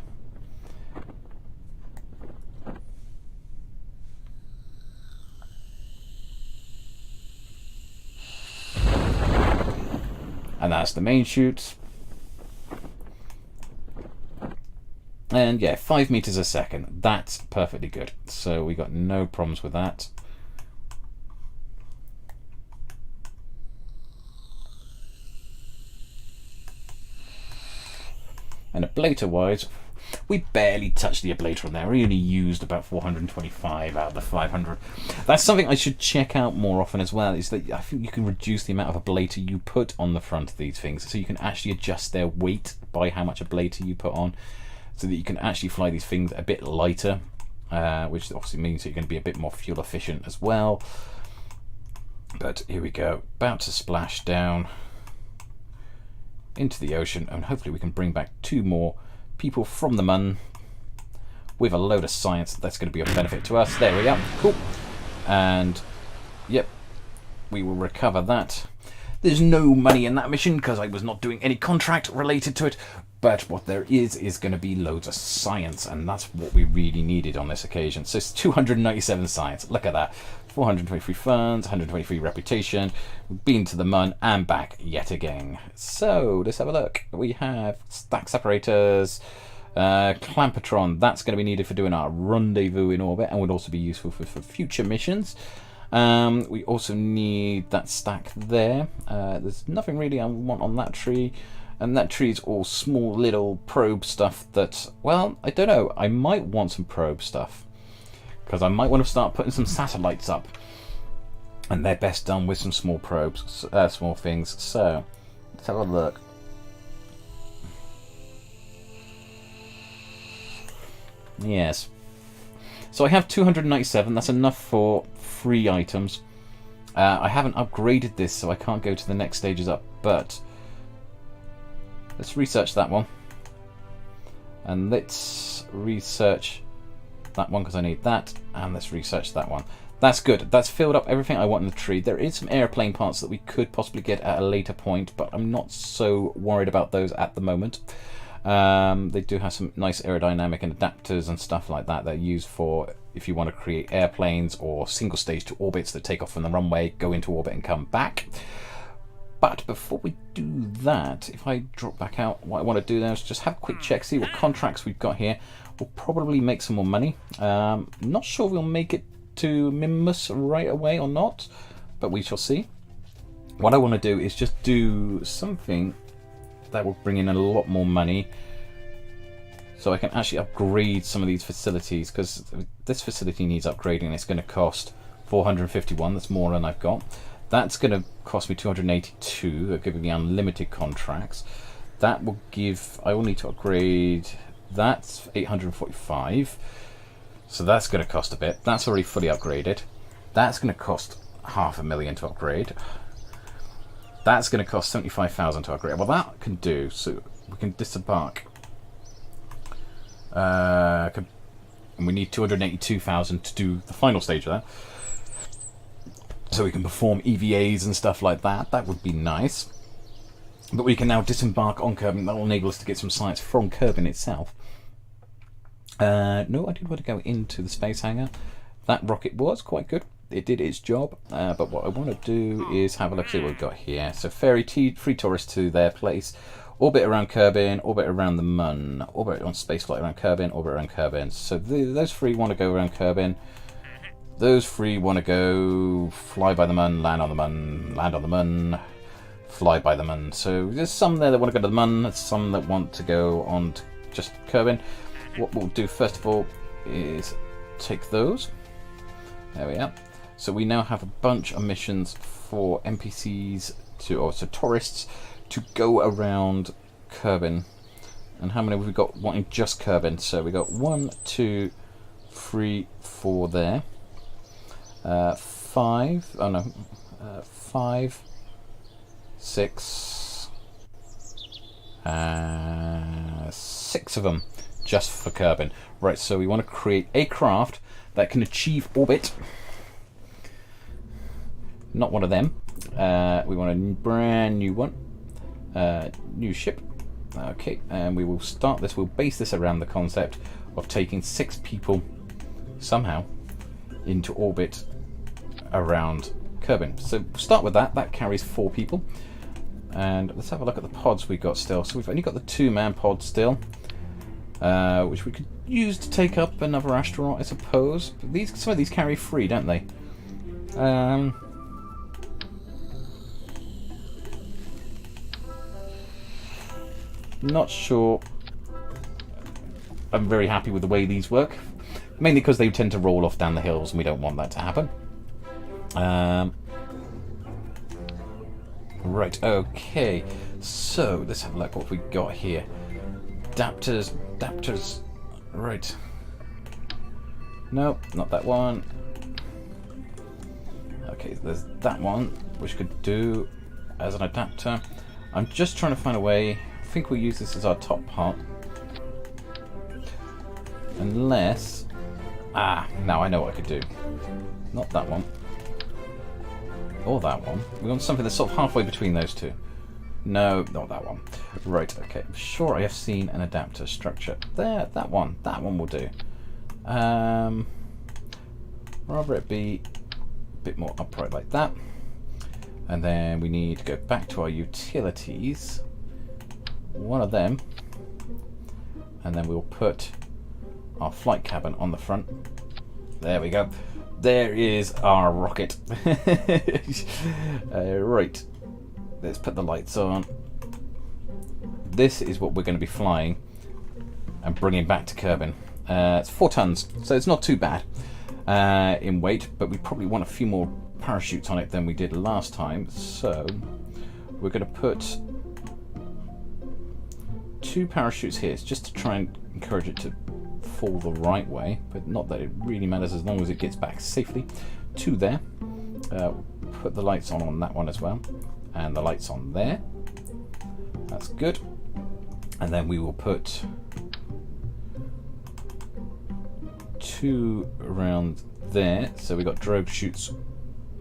And that's the main chute. And yeah, 5 meters a second. That's perfectly good. So we got no problems with that. And ablator wise, we barely touched the ablator on there. We only used about 425 out of the 500. That's something I should check out more often as well, is that I think you can reduce the amount of ablator you put on the front of these things, so you can actually adjust their weight by how much ablator you put on, so that you can actually fly these things a bit lighter, which obviously means that you're going to be a bit more fuel efficient as well. But here we go, about to splash down into the ocean, and hopefully we can bring back 2 more people from the Mun with a load of science that's going to be of benefit to us. There we go, cool. And yep, we will recover that. There's no money in that mission because I was not doing any contract related to it, but what there is going to be loads of science, and that's what we really needed on this occasion. So it's 297 science, look at that. 423 funds, 123 reputation. We've been to the Mun and back yet again. So let's have a look. We have stack separators, Clampatron. That's going to be needed for doing our rendezvous in orbit, and would also be useful for future missions. We also need that stack there. There's nothing really I want on that tree. And that tree is all small little probe stuff that, well, I don't know. I might want some probe stuff, because I might want to start putting some satellites up, and they're best done with some small probes, small things. So let's have a look. Yes, so I have 297. That's enough for 3 items. I haven't upgraded this, so I can't go to the next stages up, but let's research that one, and let's research that one because I need that, and let's research that one. That's good. That's filled up everything I want in the tree. There is some airplane parts that we could possibly get at a later point, but I'm not so worried about those at the moment. They do have some nice aerodynamic and adapters and stuff like that that are used for if you want to create airplanes or single stage to orbits that take off from the runway, go into orbit and come back. But before we do that, if I drop back out, what I want to do now is just have a quick check, see what contracts we've got here. We'll probably make some more money. Not sure we'll make it to Mimus right away or not, but we shall see. What I want to do is just do something that will bring in a lot more money, so I can actually upgrade some of these facilities, because this facility needs upgrading. It's going to cost 451. That's more than I've got. That's going to cost me 282. They're giving me unlimited contracts. That will give, I will need to upgrade, that's 845. So that's going to cost a bit. That's already fully upgraded. That's going to cost 500,000 to upgrade. That's going to cost 75,000 to upgrade. Well, that can do. So we can disembark. And we need 282,000 to do the final stage of that. So we can perform EVAs and stuff like that. That would be nice. But we can now disembark on Kerbin. That will enable us to get some science from Kerbin itself. No, I did want to go into the space hangar. That rocket was quite good. It did its job. But what I want to do is have a look, see what we've got here. So ferry free tourists to their place. Orbit around Kerbin, orbit around the Mun. Orbit on spaceflight around Kerbin, orbit around Kerbin. So those three want to go around Kerbin. Those three want to go fly by the Mun, land on the Mun, land on the Mun, fly by the Mun. So there's some there that want to go to the Mun, some that want to go on to just Kerbin. What we'll do first of all is take those. There we are. So we now have a bunch of missions for NPCs or tourists to go around Kerbin. And how many have we got wanting just Kerbin? So we got 1, 2, 3, 4 there. 5. Oh no. 5, 6. 6 of them just for Kerbin. Right, so we want to create a craft that can achieve orbit. Not one of them. We want a brand new one. New ship. Okay, and we will start this. We'll base this around the concept of taking 6 people somehow into orbit around Kerbin. So start with that. That carries 4 people. And let's have a look at the pods we got still. So we've only got the 2-man pod still, which we could use to take up another astronaut, I suppose. But some of these carry 3, don't they? Not sure. I'm very happy with the way these work, mainly because they tend to roll off down the hills, and we don't want that to happen. Right, okay. So let's have a look what we got here. Adapters. Right. No, not that one. Okay, there's that one, which could do as an adapter. I'm just trying to find a way. I think we'll use this as our top part. Unless... now I know what I could do. Not that one. Or that one. We want something that's sort of halfway between those two. No, not that one. Right, okay. I'm sure I have seen an adapter structure. There, that one. That one will do. Rather it be a bit more upright like that. And then we need to go back to our utilities. One of them. And then we'll put our flight cabin on the front. There we go. There is our rocket. Right. Let's put the lights on. This is what we're going to be flying and bringing back to Kerbin. It's 4 tons, so it's not too bad in weight, but we probably want a few more parachutes on it than we did last time. So we're going to put 2 parachutes here. It's just to try and encourage it to fall the right way, but not that it really matters as long as it gets back safely. 2 there. Put the lights on that one as well, and the lights on there. That's good. And then we will put 2 around there. So we got drogue chutes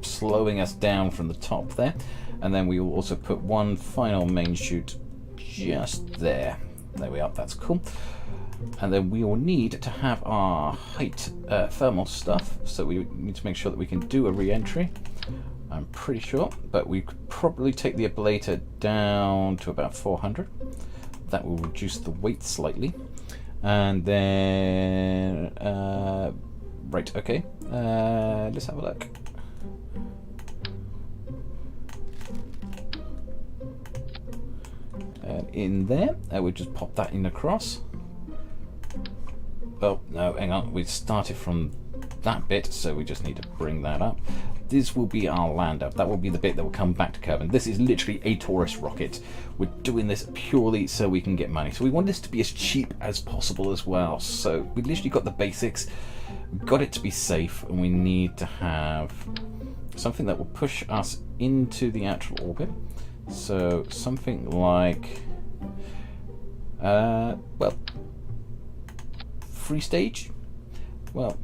slowing us down from the top there, and then we will also put 1 final main chute just there. There we are. That's cool. And then we will need to have our height thermal stuff, so we need to make sure that we can do a re-entry. I'm pretty sure, but we could probably take the ablator down to about 400. That will reduce the weight slightly. And then Right, okay. Let's have a look. And in there, we'll just pop that in across. Oh, no, hang on. We started from that bit, so we just need to bring that up. This will be our lander. That will be the bit that will come back to Kerbal. This is literally a tourist rocket. We're doing this purely so we can get money. So we want this to be as cheap as possible as well. So we literally got the basics. We've got it to be safe, and we need to have something that will push us into the actual orbit. So something like, well, free stage? Well,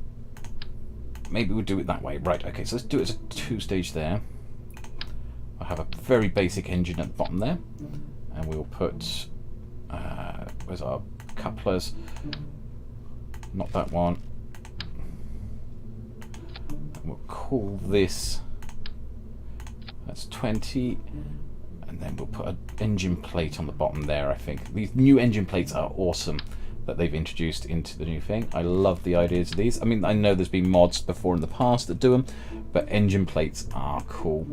maybe we'll do it that way. Right, okay, so let's do it as a 2-stage there. I'll have a very basic engine at the bottom there. And we'll put, where's our couplers? Not that one. And we'll call this, that's 20. And then we'll put an engine plate on the bottom there, I think. These new engine plates are awesome that they've introduced into the new thing. I love the ideas of these. I mean, I know there's been mods before in the past that do them, but engine plates are cool.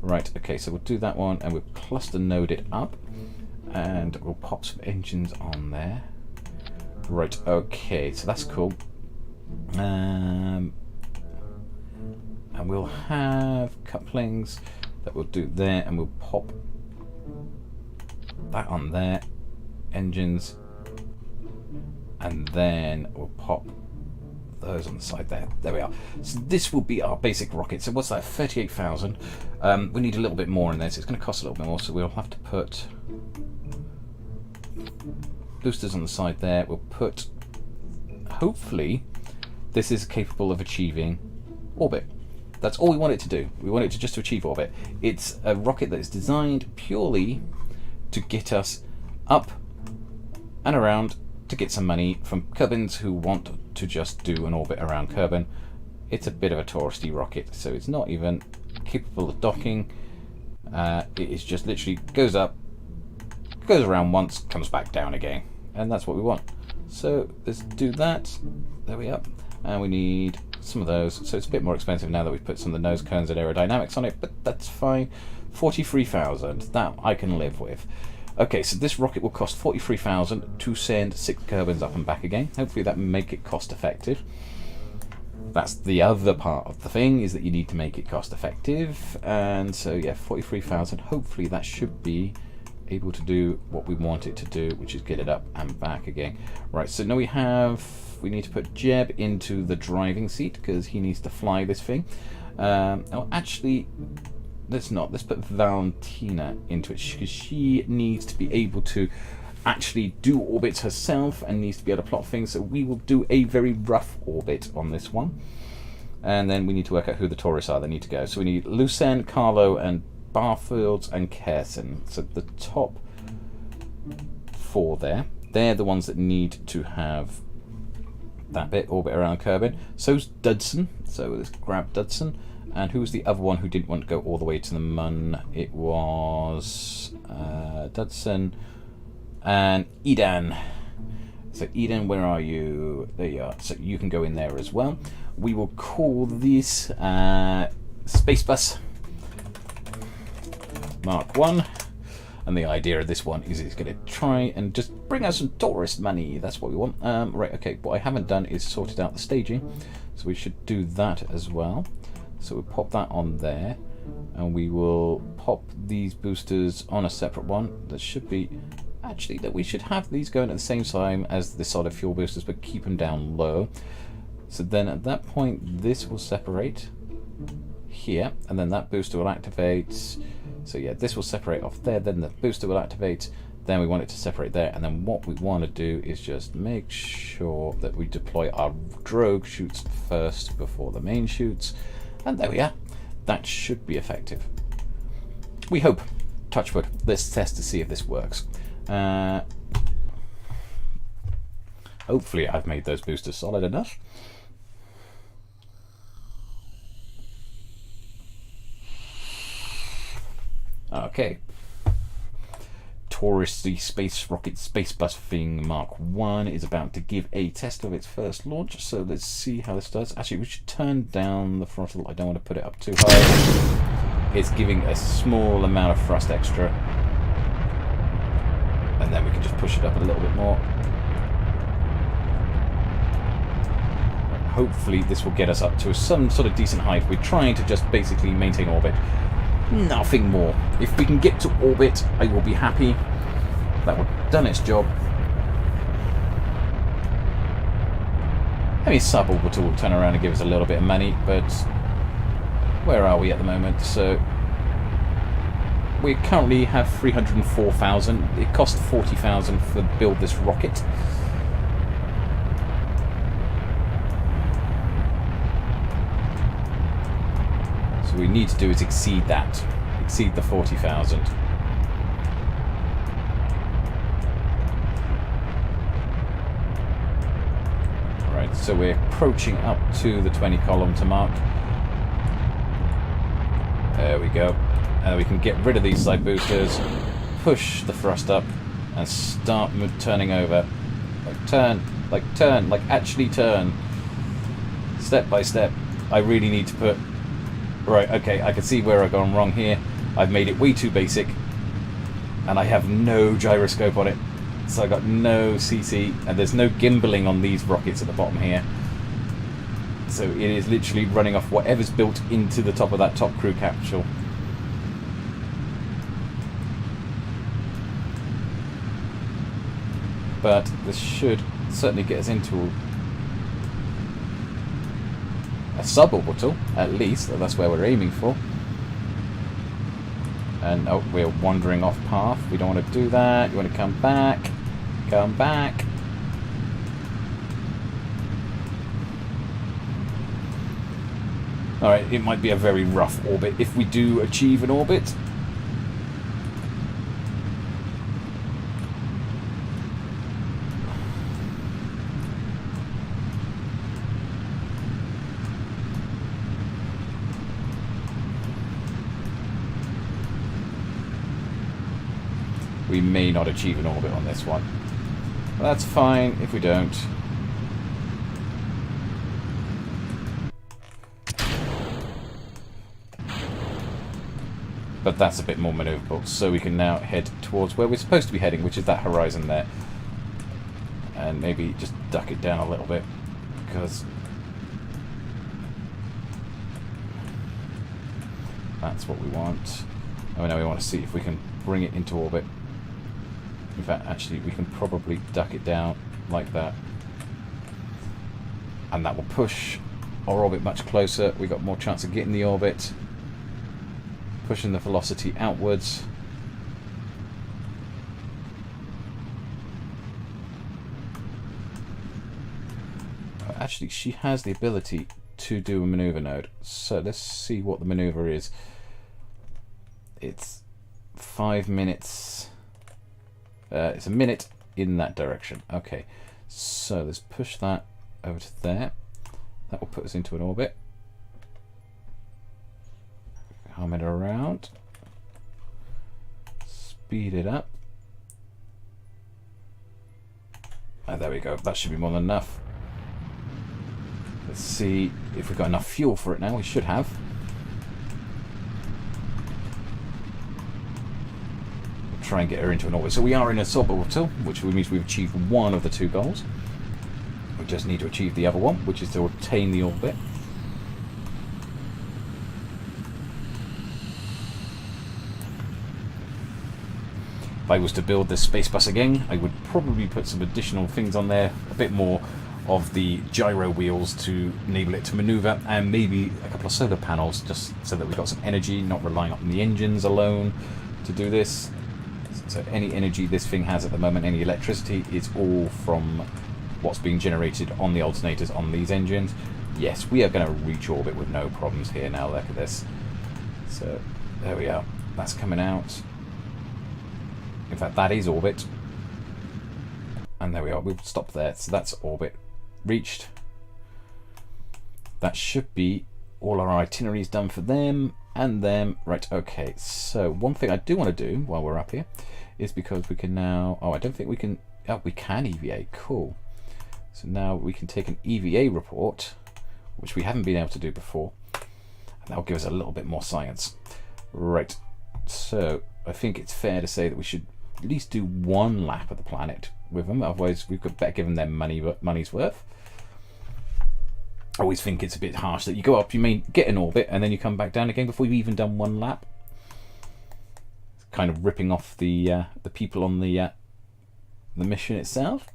Right, okay, so we'll do that one, and we'll cluster node it up, and we'll pop some engines on there. Right, okay, so that's cool. And we'll have couplings that we'll do there, and we'll pop that on there, engines, and then we'll pop those on the side there. There we are. So this will be our basic rocket. So what's that? 38,000. We need a little bit more in this. It's going to cost a little bit more, so we'll have to put boosters on the side there. We'll put, hopefully, this is capable of achieving orbit. That's all we want it to do. We want it to just to achieve orbit. It's a rocket that is designed purely to get us up and around to get some money from Kerbans who want to just do an orbit around Kerbal. It's a bit of a touristy rocket, so it's not even capable of docking. It is just literally goes up, goes around once, comes back down again, and that's what we want. So let's do that. There we are. And we need some of those. So it's a bit more expensive now that we've put some of the nose cones and aerodynamics on it, but that's fine. 43,000, that I can live with. Okay, so this rocket will cost 43,000 to send 6 Kerbals up and back again. Hopefully that will make it cost effective. That's the other part of the thing, is that you need to make it cost effective. And so yeah, 43,000, hopefully that should be able to do what we want it to do, which is get it up and back again. Right, so now we need to put Jeb into the driving seat because he needs to fly this thing. Oh, actually, let's put Valentina into it because she needs to be able to actually do orbits herself and needs to be able to plot things. So we will do a very rough orbit on this one. And then we need to work out who the tourists are that need to go. So we need Lucen, Carlo, and Barfields and Kersen. So the top 4 there, they're the ones that need to have that bit orbit around Kerbal. So's Dudson. So let's grab Dudson. And who was the other one who didn't want to go all the way to the Mun? It was Dudson and Eden. So Eden, where are you? There you are. So you can go in there as well. We will call this Space Bus Mark 1. And the idea of this one is it's going to try and just bring us some tourist money. That's what we want. Right, okay, what I haven't done is sorted out the staging. So we should do that as well. So we'll pop that on there. And we will pop these boosters on a separate one. That should be... Actually, that we should have these going at the same time as the solid fuel boosters, but keep them down low. So then at that point, this will separate here. And then that booster will activate... So yeah, this will separate off there, then the booster will activate, then we want it to separate there, and then what we want to do is just make sure that we deploy our drogue chutes first before the main chutes, and there we are. That should be effective. We hope. Touch wood. Let's test to see if this works. Hopefully I've made those boosters solid enough. Okay, touristy space rocket space bus thing Mark 1 is about to give a test of its first launch. So let's see how this does. Actually, we should turn down the throttle. I don't want to put it up too high. It's giving a small amount of thrust extra. And then we can just push it up a little bit more. Hopefully this will get us up to some sort of decent height. We're trying to just basically maintain orbit. Nothing more. If we can get to orbit, I will be happy. That would have done its job. I mean, suborbital will turn around and give us a little bit of money, but where are we at the moment? So we currently have 304,000. It cost 40,000 to build this rocket. So what we need to do is exceed that. Exceed the 40,000. Alright, so we're approaching up to the 20 kilometer mark. There we go. And we can get rid of these side boosters, push the thrust up, and start turning over. Like turn, like actually turn. Step by step. I really need to put... Right, okay, I can see where I've gone wrong here. I've made it way too basic, and I have no gyroscope on it. So I got no CC, and there's no gimbaling on these rockets at the bottom here. So it is literally running off whatever's built into the top of that top crew capsule. But this should certainly get us into a suborbital, at least. That's where we're aiming for. And oh, we're wandering off path. We don't want to do that. You want to come back. Come back. Alright, it might be a very rough orbit. If we do achieve an orbit, we may not achieve an orbit on this one. But that's fine if we don't. But that's a bit more manoeuvrable, so we can now head towards where we're supposed to be heading, which is that horizon there. And maybe just duck it down a little bit, because that's what we want. Oh no, we want to see if we can bring it into orbit. In fact, actually, we can probably duck it down like that. And that will push our orbit much closer. We got more chance of getting the orbit. Pushing the velocity outwards. Actually, she has the ability to do a maneuver node. So let's see what the maneuver is. It's 5 minutes. It's a minute in that direction. Okay, so let's push that over to there. That will put us into an orbit. Hum it around. Speed it up. And there we go. That should be more than enough. Let's see if we've got enough fuel for it now. We should have. Try and get her into an orbit. So we are in a suborbital, which means we've achieved one of the two goals. We just need to achieve the other one, which is to obtain the orbit. If I was to build this space bus again, I would probably put some additional things on there, a bit more of the gyro wheels to enable it to maneuver, and maybe a couple of solar panels just so that we've got some energy, not relying on the engines alone to do this. So any energy this thing has at the moment, any electricity, is all from what's being generated on the alternators on these engines. Yes, we are going to reach orbit with no problems here now. Look at this. So there we are. That's coming out. In fact, that is orbit. And there we are. We'll stop there. So that's orbit reached. That should be all our itineraries done for them. and then, right, okay, so one thing I do want to do while we're up here is because we can now, oh, I don't think we can, oh, we can EVA, cool. So now we can take an EVA report, which we haven't been able to do before, and that'll give us a little bit more science. Right, so I think it's fair to say that we should at least do one lap of the planet with them, otherwise we've got better give them their money's worth. I always think it's a bit harsh that you go up, you may get in orbit, and then you come back down again before you've even done one lap. It's kind of ripping off the people on the mission itself.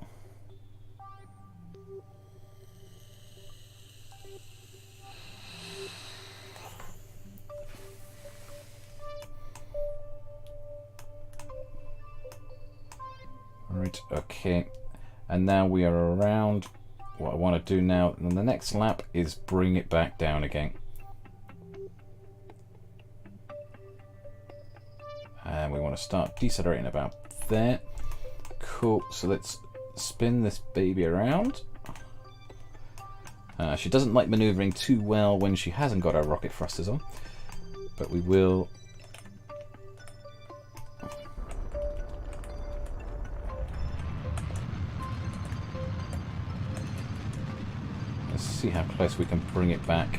Right, okay, and now we are around. What I want to do now on the next lap is bring it back down again. And we want to start decelerating about there. Cool, so let's spin this baby around. She doesn't like maneuvering too well when she hasn't got her rocket thrusters on, but we will. See how close we can bring it back.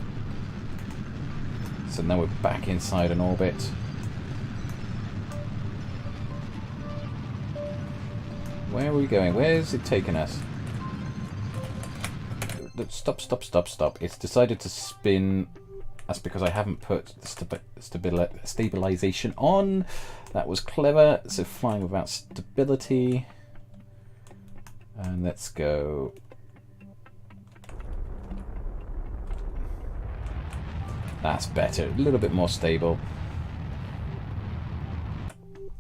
So now we're back inside an orbit. Where are we going? Where is it taking us? Stop, stop, stop, stop. It's decided to spin. That's because I haven't put the stabilization on. That was clever. So flying without stability. And let's go. That's better, a little bit more stable.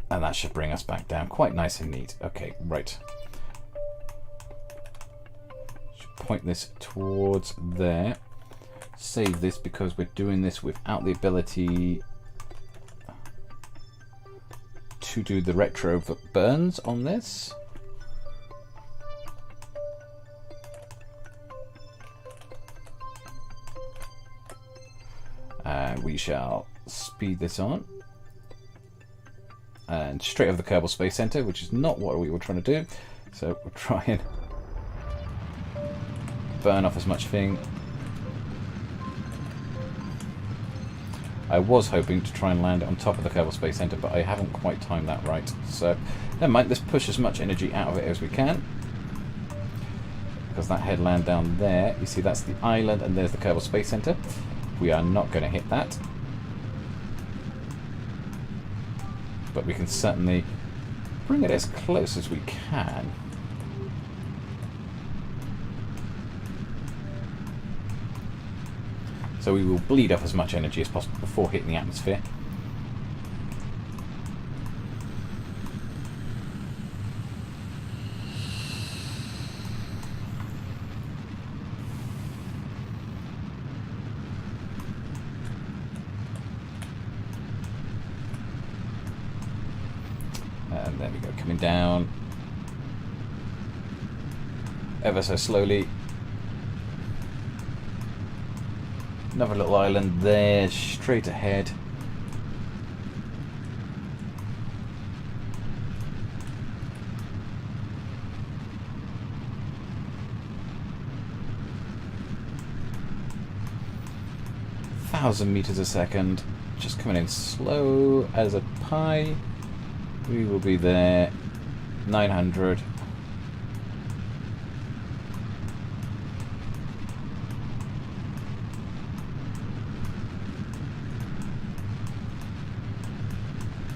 And that should bring us back down. Quite nice and neat. Okay, right. Should point this towards there. Save this because we're doing this without the ability to do the retro burns on this. And we shall speed this on. And straight over the Kerbal Space Center, which is not what we were trying to do. So we'll try and burn off as much thing. I was hoping to try and land it on top of the Kerbal Space Center, but I haven't quite timed that right. So never mind, let's push as much energy out of it as we can. Because that headland down there, you see that's the island and there's the Kerbal Space Center. We are not going to hit that. But we can certainly bring it as close as we can. So we will bleed up as much energy as possible before hitting the atmosphere. And there we go, coming down ever so slowly. Another little island there, straight ahead. Thousand meters a second, just coming in slow as a pie. We will be there. 900.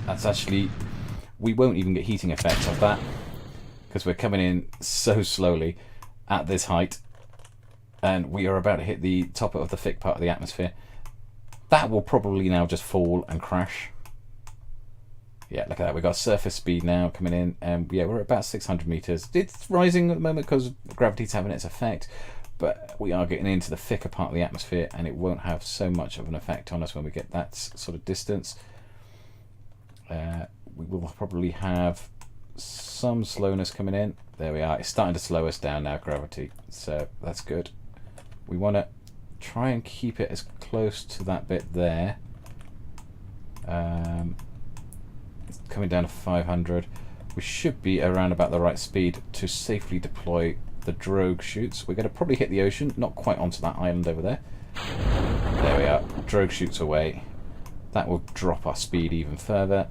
That's actually, we won't even get heating effects of that because we're coming in so slowly at this height, and we are about to hit the top of the thick part of the atmosphere. That will probably now just fall and crash. Yeah, look at that. We've got surface speed now coming in, and yeah, we're at about 600 meters. It's rising at the moment because gravity's having its effect, but we are getting into the thicker part of the atmosphere, and it won't have so much of an effect on us when we get that sort of distance. We will probably have some slowness coming in. There we are. It's starting to slow us down now, gravity. So that's good. We want to try and keep it as close to that bit there It's coming down to 500. We should be around about the right speed to safely deploy the drogue chutes. We're going to probably hit the ocean, not quite onto that island over there. There we are. Drogue chutes away. That will drop our speed even further.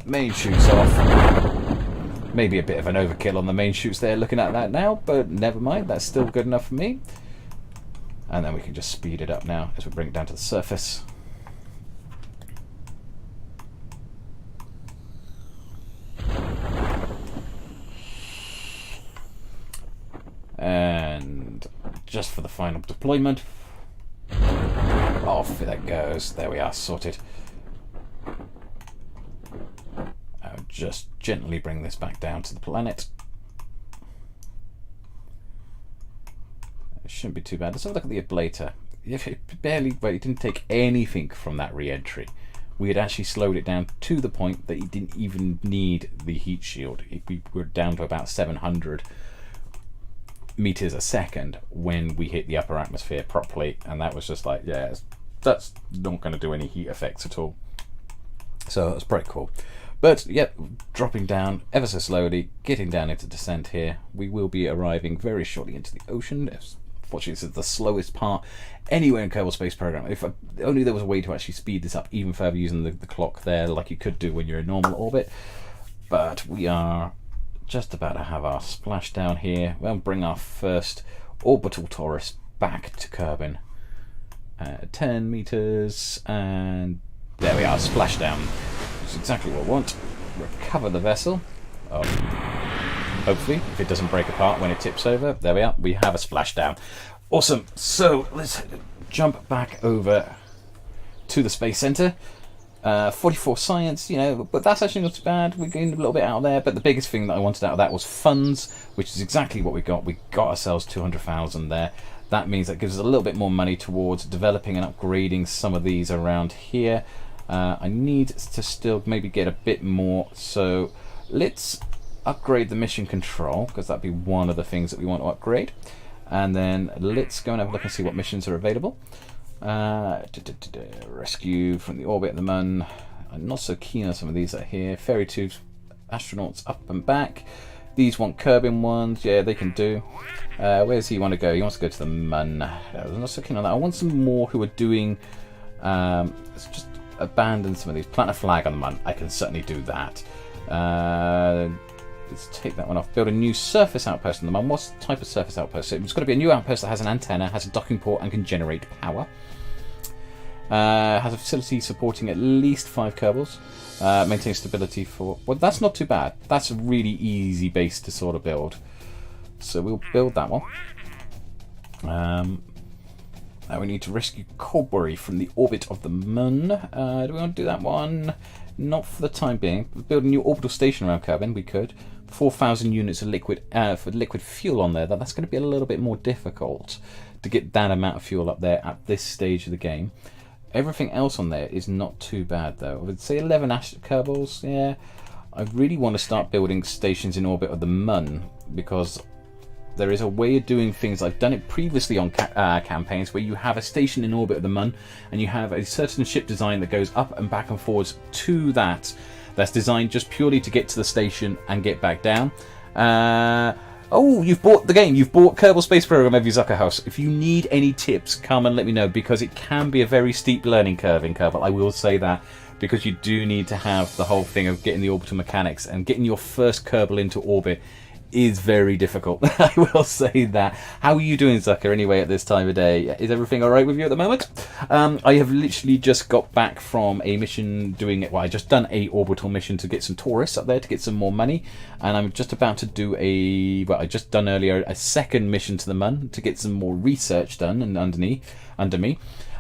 Main chutes off. Maybe a bit of an overkill on the main chutes there looking at that now, but never mind, that's still good enough for me. And then we can just speed it up now as we bring it down to the surface. And just for the final deployment, off that goes. There we are, sorted. I'll just gently bring this back down to the planet. It shouldn't be too bad. Let's have a look at the ablator. It barely, well, it didn't take anything from that re-entry. We had actually slowed it down to the point that it didn't even need the heat shield. We were down to about 700 meters a second when we hit the upper atmosphere properly, and that was just like, yeah, that's not going to do any heat effects at all. So that's pretty cool. But yep, dropping down ever so slowly, getting down into descent here. We will be arriving very shortly into the ocean. Unfortunately, this is the slowest part anywhere in Kerbal Space Program. If only there was a way to actually speed this up even further using the clock there, like you could do when you're in normal orbit. But we are just about to have our splashdown here. We'll bring our first orbital Taurus back to Kerbin. 10 meters, and there we are, splashdown. That's exactly what we want. Recover the vessel. Hopefully, if it doesn't break apart when it tips over. There we are, we have a splashdown. Awesome, so let's jump back over to the Space Center. 44 science, you know, but that's actually not too bad. We gained a little bit out of there, but the biggest thing that I wanted out of that was funds, which is exactly what we got. We got ourselves 200,000 there. That means that gives us a little bit more money towards developing and upgrading some of these around here. I need to still maybe get a bit more, so let's upgrade the mission control, because that'd be one of the things that we want to upgrade. And then let's go and have a look and see what missions are available. Rescue from the orbit of the Mun. I'm not so keen on some of these that are here. Ferry tubes, astronauts up and back. These want Kerbin ones. Yeah, they can do. Where does he want to go? He wants to go to the Mun. I'm not so keen on that. I want some more who are doing... let's just abandon some of these. Plant a flag on the Mun. I can certainly do that. Let's take that one off. Build a new surface outpost on the Mun. What type of surface outpost? So it's got to be a new outpost that has an antenna, has a docking port, and can generate power. Has a facility supporting at least 5 Kerbals. Maintain stability for... Well, that's not too bad. That's a really easy base to sort of build. So we'll build that one. Now we need to rescue Kerbal from the orbit of the Mun. Do we want to do that one? Not for the time being. Build a new orbital station around Kerbin. We could. 4,000 units of liquid for liquid fuel on there. That's going to be a little bit more difficult to get that amount of fuel up there at this stage of the game. Everything else on there is not too bad though. I would say 11 Kerbals. Yeah, I really want to start building stations in orbit of the Mun, because there is a way of doing things. I've done it previously on campaigns where you have a station in orbit of the Mun and you have a certain ship design that goes up and back and forwards to that. That's designed just purely to get to the station and get back down. Oh, you've bought the game. You've bought Kerbal Space Program of your Zucker House. If you need any tips, come and let me know, because it can be a very steep learning curve in Kerbal. I will say that, because you do need to have the whole thing of getting the orbital mechanics, and getting your first Kerbal into orbit is very difficult. I will say that. How are you doing, Zucker, anyway, at this time of day? Is everything all right with you at the moment? I have literally just got back from a mission doing it. Well, I just done a orbital mission to get some tourists up there to get some more money, and I'm just about to do a... Well, I just done earlier a second mission to the Mun to get some more research done and under me.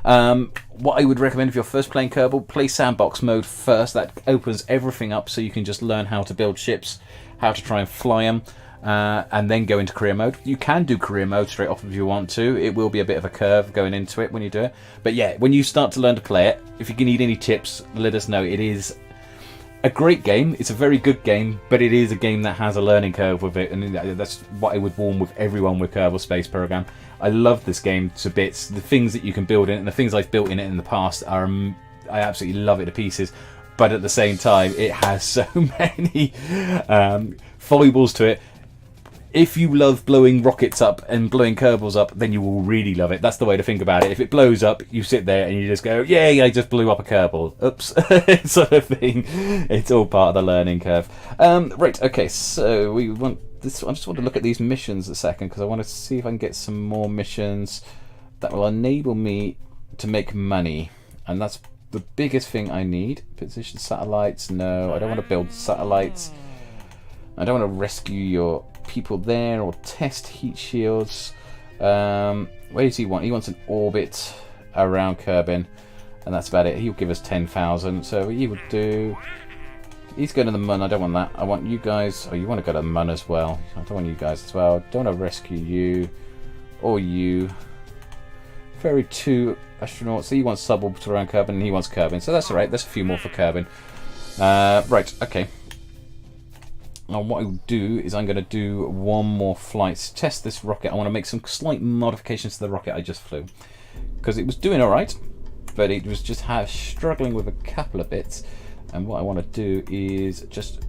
What I would recommend if you're first playing Kerbal, play sandbox mode first. That opens everything up so you can just learn how to build ships, how to try and fly them. And then go into career mode. You can do career mode straight off if you want to. It will be a bit of a curve going into it when you do it. But yeah, when you start to learn to play it, if you need any tips, let us know. It is a great game. It's a very good game, but it is a game that has a learning curve with it, and that's what I would warn with everyone with Kerbal Space Program. I love this game to bits. The things that you can build in it, and the things I've built in it in the past are, I absolutely love it to pieces. But at the same time, it has so many foibles to it. If you love blowing rockets up and blowing Kerbals up, then you will really love it. That's the way to think about it. If it blows up, you sit there and you just go, yay, I just blew up a Kerbal. Oops, sort of thing. It's all part of the learning curve. Right, okay, so we want this. I just want to look at these missions a second, because I want to see if I can get some more missions that will enable me to make money. And that's the biggest thing I need. Position satellites, no, I don't want to build satellites. I don't want to rescue your people there or test heat shields. Where does he want? He wants an orbit around Kerbin, and that's about it. He'll give us 10,000. So he would do. He's going to the Mun. I don't want that. I want you guys. Oh, you want to go to the Mun as well? I don't want you guys as well. Don't want to rescue you or you. Ferry 2 astronauts. So he wants suborbital around Kerbin, and he wants Kerbin. So that's all right. There's a few more for Kerbin. Right. Okay. Now what I'll do is I'm going to do one more flight to test this rocket. I want to make some slight modifications to the rocket I just flew, because it was doing alright, but it was just struggling with a couple of bits. And what I want to do is just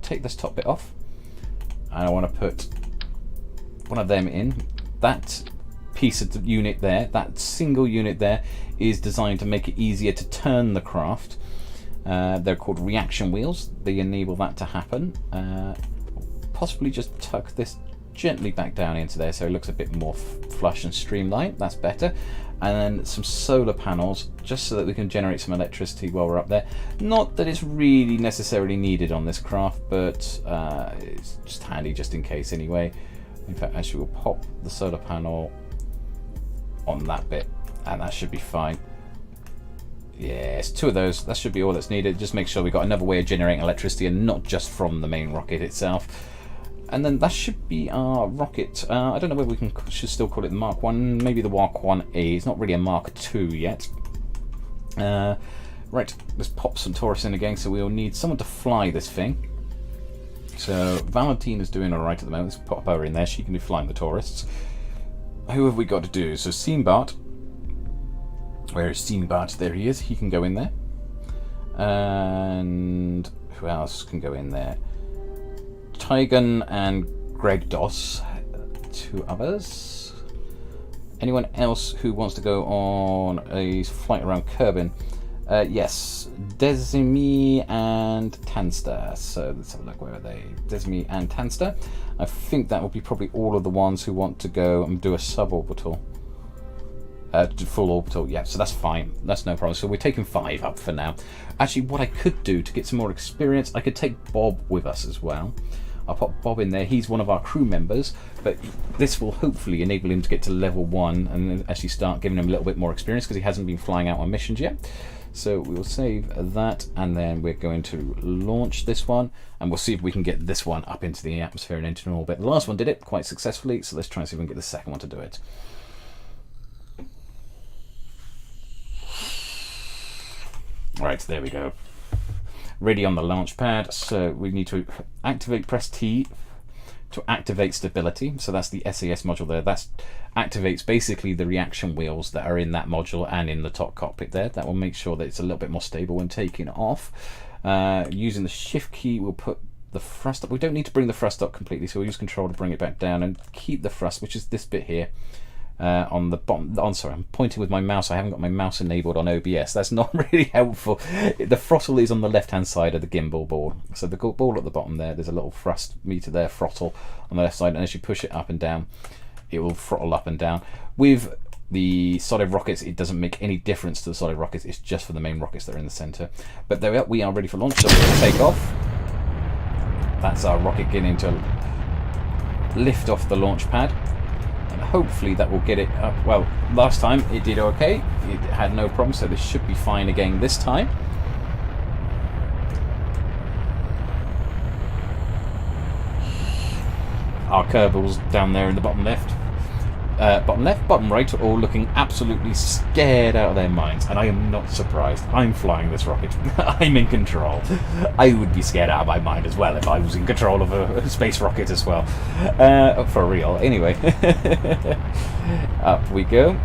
take this top bit off, and I want to put one of them in. That piece of the unit there, that single unit there, is designed to make it easier to turn the craft. They're called reaction wheels. They enable that to happen. Possibly just tuck this gently back down into there so it looks a bit more flush and streamlined. That's better. And then some solar panels, just so that we can generate some electricity while we're up there. Not that it's really necessarily needed on this craft, but it's just handy just in case anyway. In fact, actually we'll pop the solar panel on that bit, and that should be fine. Yes, 2 of those. That should be all that's needed. Just make sure we've got another way of generating electricity, and not just from the main rocket itself. And then that should be our rocket. I don't know whether we should still call it the Mark 1. Maybe the Mark 1A. It's not really a Mark 2 yet. Right, let's pop some tourists in again. So we'll need someone to fly this thing. So Valentina's doing all right at the moment. Let's pop her in there. She can be flying the tourists. Who have we got to do? So Seambart. Where is Seambart? There he is. He can go in there. And who else can go in there? Tygon and Greg Doss. 2 others. Anyone else who wants to go on a flight around Kerbin? Yes, Desmi and Tanster. So let's have a look. Where are they? Desmi and Tanster. I think that will be probably all of the ones who want to go and do a suborbital. Full orbital, yeah, so that's fine. That's no problem. So we're taking 5 up for now. Actually, what I could do to get some more experience, I could take Bob with us as well. I'll pop Bob in there. He's one of our crew members, but this will hopefully enable him to get to level 1 and actually start giving him a little bit more experience, because he hasn't been flying out on missions yet. So we will save that, and then we're going to launch this one, and we'll see if we can get this one up into the atmosphere and into an orbit. The last one did it quite successfully, so let's try and see if we can get the second one to do it. Right, there we go. Ready on the launch pad. So we need to activate, press T to activate stability. So that's the SAS module there. That activates basically the reaction wheels that are in that module and in the top cockpit there. That will make sure that it's a little bit more stable when taking it off. Using the shift key, we'll put the thrust up. We don't need to bring the thrust up completely, so we'll use control to bring it back down and keep the thrust, which is this bit here. On the bottom, sorry, I'm pointing with my mouse. I haven't got my mouse enabled on OBS. That's not really helpful. The throttle is on the left-hand side of the gimbal board. So the ball at the bottom there's a little thrust meter there, throttle on the left side, and as you push it up and down, it will throttle up and down. With the solid rockets, it doesn't make any difference to the solid rockets. It's just for the main rockets that are in the center. But there we are ready for launch. So we'll take off. That's our rocket getting to lift off the launch pad. Hopefully that will get it up. Well, last time it did okay. It had no problem, so this should be fine again this time. Our Kerbal's down there in the bottom left. bottom left, bottom right are all looking absolutely scared out of their minds, and I am not surprised. I'm flying this rocket. I'm in control. I would be scared out of my mind as well if I was in control of a space rocket as well. For real. Anyway, up we go,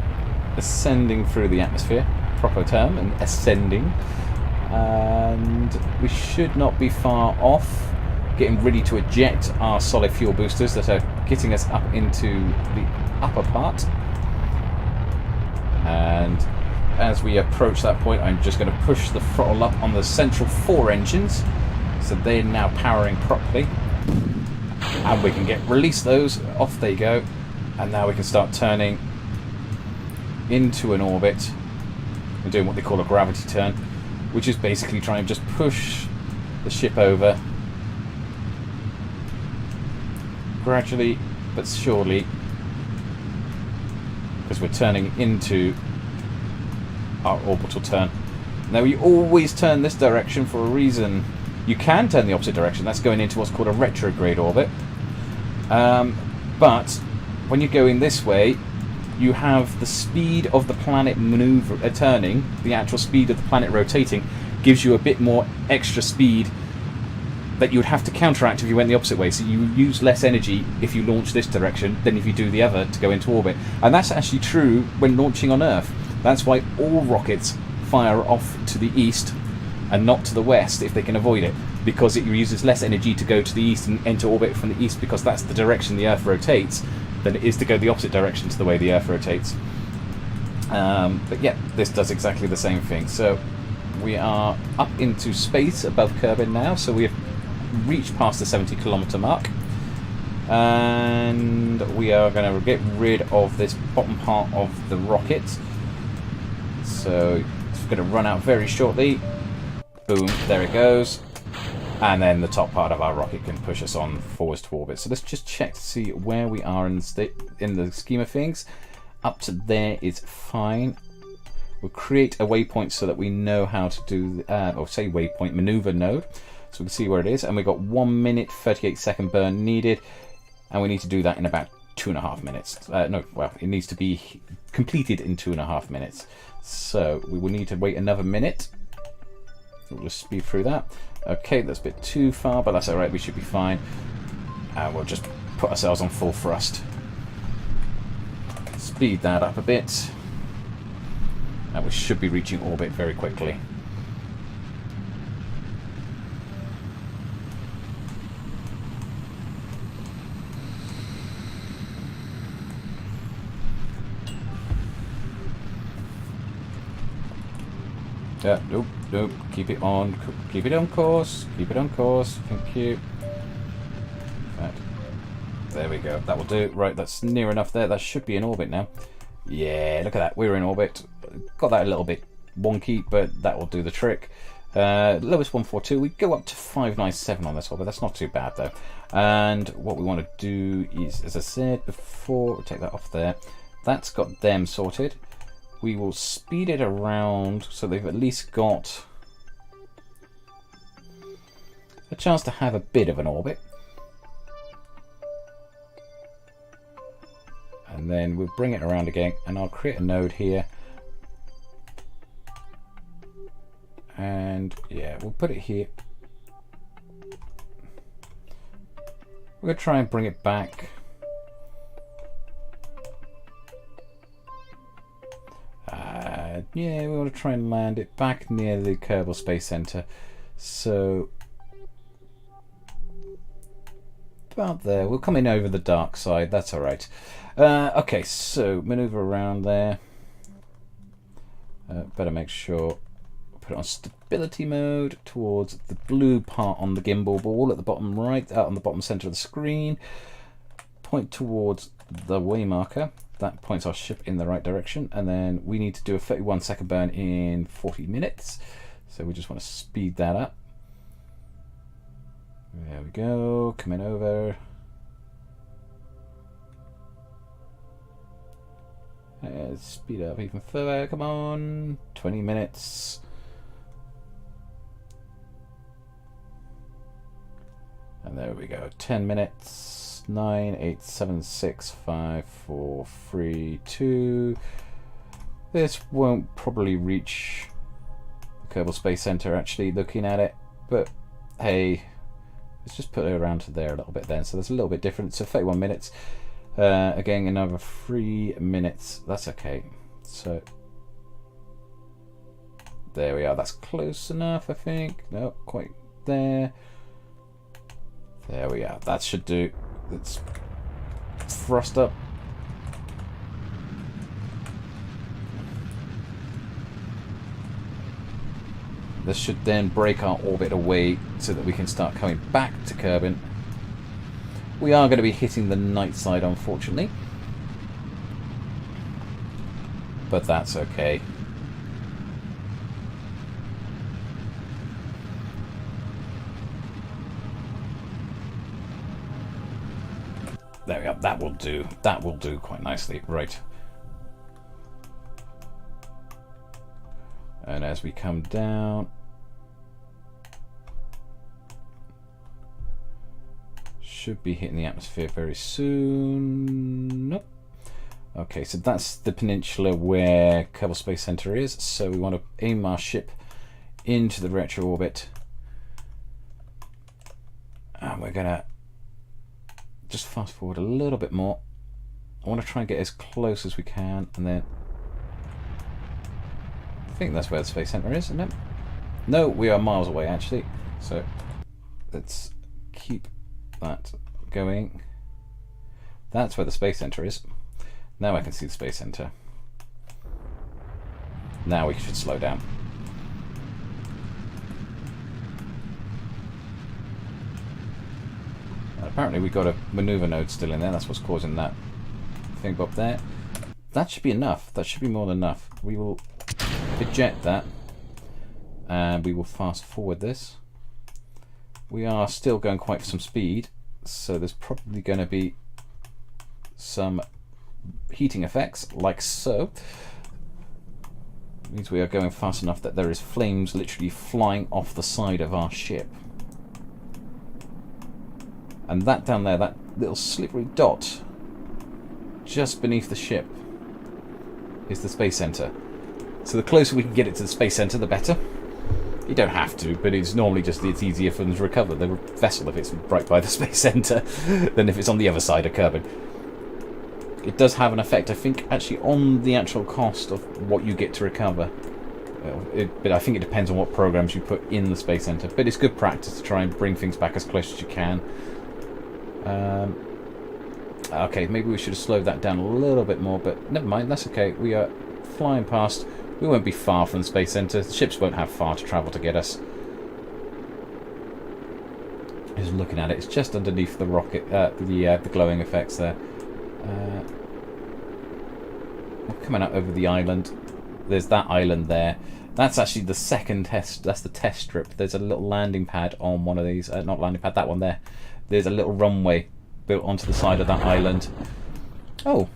ascending through the atmosphere. Proper term, and ascending. And we should not be far off, getting ready to eject our solid fuel boosters that are getting us up into the upper part. And as we approach that point, I'm just going to push the throttle up on the central 4 engines, so they're now powering properly, and we can release those. Off they go, and now we can start turning into an orbit. We're doing what they call a gravity turn, which is basically trying to just push the ship over gradually but surely, because we're turning into our orbital turn. Now, you always turn this direction for a reason. You can turn the opposite direction. That's going into what's called a retrograde orbit. But when you're going this way, you have the speed of the planet turning, the actual speed of the planet rotating, gives you a bit more extra speed that you would have to counteract if you went the opposite way. So you use less energy if you launch this direction than if you do the other to go into orbit. And that's actually true when launching on Earth. That's why all rockets fire off to the east and not to the west if they can avoid it, because it uses less energy to go to the east and enter orbit from the east, because that's the direction the Earth rotates, than it is to go the opposite direction to the way the Earth rotates. But yeah, this does exactly the same thing. So we are up into space above Kerbal now, so we have reached past the 70-kilometer mark, and we are going to get rid of this bottom part of the rocket. So it's going to run out very shortly. Boom, there it goes. And then the top part of our rocket can push us on forwards to orbit. So let's just check to see where we are in the scheme of things. Up to there is fine. We'll create a waypoint so that we know how to do, or say waypoint, maneuver node, so we can see where it is. And we've got 1 minute 38-second burn needed, and we need to do that in about 2.5 minutes. No, well, it needs to be completed in 2.5 minutes. So we will need to wait another minute. We'll just speed through that. Okay, that's a bit too far, but that's alright, we should be fine. We'll just put ourselves on full thrust. Speed that up a bit. And we should be reaching orbit very quickly. Yeah, nope, nope, keep it on course, keep it on course, thank you. Right. There we go, that will do. Right, that's near enough there, that should be in orbit now. Yeah, look at that, we're in orbit. Got that a little bit wonky, but that will do the trick. Lowest 142, we go up to 597 on this orbit, that's not too bad though. And what we want to do is, as I said before, we'll take that off there. That's got them sorted. We will speed it around so they've at least got a chance to have a bit of an orbit. And then we'll bring it around again, and I'll create a node here. And yeah, we'll put it here. We're going to try and bring it back. Yeah, we want to try and land it back near the Kerbal Space Center. So about there. We'll come in over the dark side. That's all right. Okay, so maneuver around there. Better make sure put it on stability mode towards the blue part on the gimbal ball at the bottom right, out on the bottom center of the screen. Point towards the way marker. That points our ship in the right direction, and then we need to do a 31-second burn in 40 minutes. So we just want to speed that up. There we go, coming over. Speed up even further, come on, 20 minutes. And there we go, 10 minutes. 9876543 This won't probably reach the Kerbal Space Center actually looking at it, but hey, let's just put it around to there a little bit then. So there's a little bit different. So 31 minutes. Again, another 3 minutes. That's okay. So there we are. That's close enough, I think. No, quite there. There we are. That should do. Let's thrust up. This should then break our orbit away so that we can start coming back to Kerbin. We are going to be hitting the night side, unfortunately. But that's okay. There we go. That will do. That will do quite nicely. Right. And as we come down, should be hitting the atmosphere very soon. Nope. Okay, so that's the peninsula where Kerbal Space Center is. So we want to aim our ship into the retro orbit. And we're going to just fast forward a little bit more. I want to try and get as close as we can, and then I think that's where the Space Center is, isn't it? No, we are miles away actually. So let's keep that going. That's where the Space Center is. Now I can see the Space Center. Now we should slow down. Apparently we got a maneuver node still in there. That's what's causing that thing up there. That should be enough. That should be more than enough. We will eject that and we will fast forward this. We are still going quite some speed, so there's probably going to be some heating effects like so. It means we are going fast enough that there is flames literally flying off the side of our ship. And that down there, that little slippery dot just beneath the ship is the Space Center. So the closer we can get it to the Space Center, the better. You don't have to, but it's normally just it's easier for them to recover the vessel if it's right by the Space Center than if it's on the other side of Kerbin. It does have an effect, I think, actually on the actual cost of what you get to recover. But I think it depends on what programs you put in the Space Center. But it's good practice to try and bring things back as close as you can. Okay, maybe we should have slowed that down a little bit more, but never mind, that's okay. We are flying past. We won't be far from the Space Center. The ships won't have far to travel to get us. Just looking at it, it's just underneath the rocket, the glowing effects there. We're coming out over the island. There's that island there. That's actually the second test. That's the test strip. There's a little landing pad on one of these. Not landing pad, that one there. There's a little runway built onto the side of that island. Oh,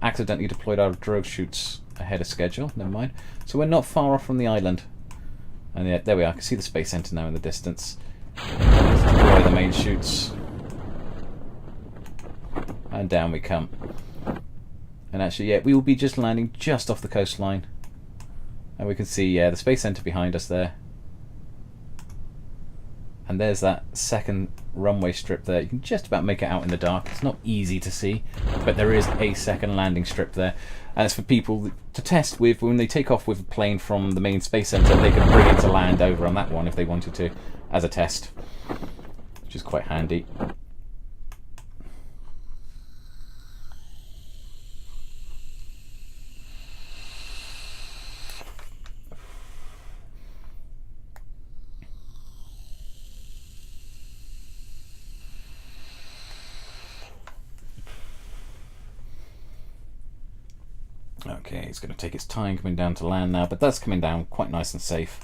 accidentally deployed our drogue chutes ahead of schedule. Never mind. So we're not far off from the island. And yeah, there we are. I can see the Space Center now in the distance. Let's deploy the main chutes. And down we come. And actually, yeah, we will be just landing just off the coastline. And we can see, yeah, the Space Center behind us there. And there's that second runway strip there. You can just about make it out in the dark. It's not easy to see, but there is a second landing strip there. And it's for people to test with. When they take off with a plane from the main Space Center, they can bring it to land over on that one if they wanted to, as a test, which is quite handy. Okay, it's going to take its time coming down to land now, but that's coming down quite nice and safe.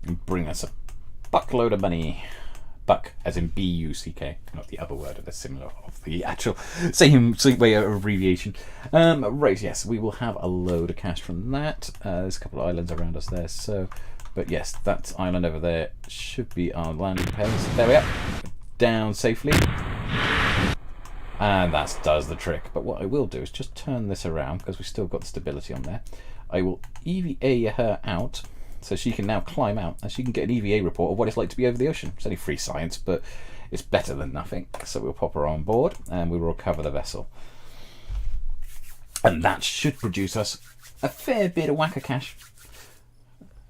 And bring us a buckload of money. buck, as in B-U-C-K, not the other word that's similar of the actual same way of abbreviation. Right, yes, we will have a load of cash from that. There's a couple of islands around us there, so, but yes, that island over there should be our landing place. There we are, down safely. And that does the trick. But what I will do is just turn this around, because we've still got the stability on there. I will EVA her out, so she can now climb out, and she can get an EVA report of what it's like to be over the ocean. It's only free science, but it's better than nothing. So we'll pop her on board, and we will recover the vessel. And that should produce us a fair bit of whacker cash.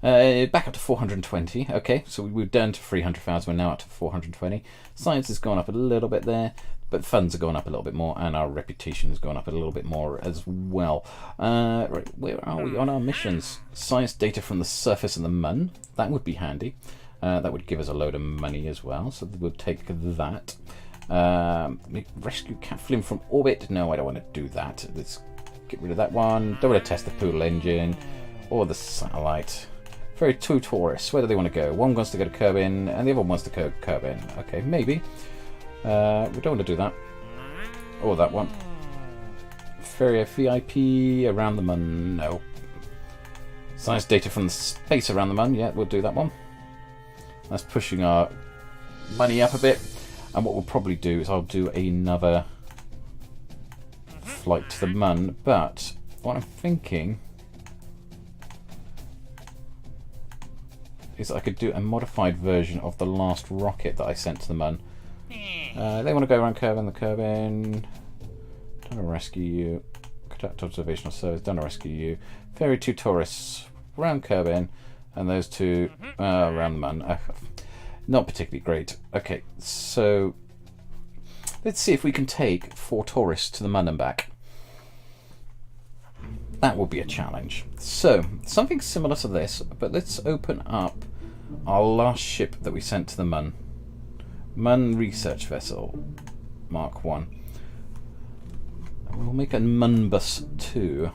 Back up to 420. Okay, so we've down to 300,000. We're now up to 420. Science has gone up a little bit there, but funds are going up a little bit more, and our reputation has gone up a little bit more as well. Right, where are we on our missions? Science data from the surface of the moon. That would be handy. That would give us a load of money as well, so we'll take that. Rescue Cat Flim from orbit. No, I don't want to do that. Let's get rid of that one. Don't want to test the poodle engine or the satellite. Very two tourists. Where do they want to go? One wants to go to Kerbin, and the other one wants to go to Kerbin. Okay, maybe. We don't want to do that. Or that one. Ferry VIP around the moon. No. Science data from the space around the moon. Yeah, we'll do that one. That's pushing our money up a bit. And what we'll probably do is I'll do another flight to the moon. But what I'm thinking is I could do a modified version of the last rocket that I sent to the moon. They want to go around Kerbin, the Kerbin. Don't want to rescue you. Conduct observational service, don't want to rescue you. Ferry 2 tourists around Kerbin, and those two around the moon. Not particularly great. Okay, so let's see if we can take 4 tourists to the moon and back. That will be a challenge. So, something similar to this, but let's open up our last ship that we sent to the moon. Mun Research Vessel, Mark 1. We'll make a Munbus 2.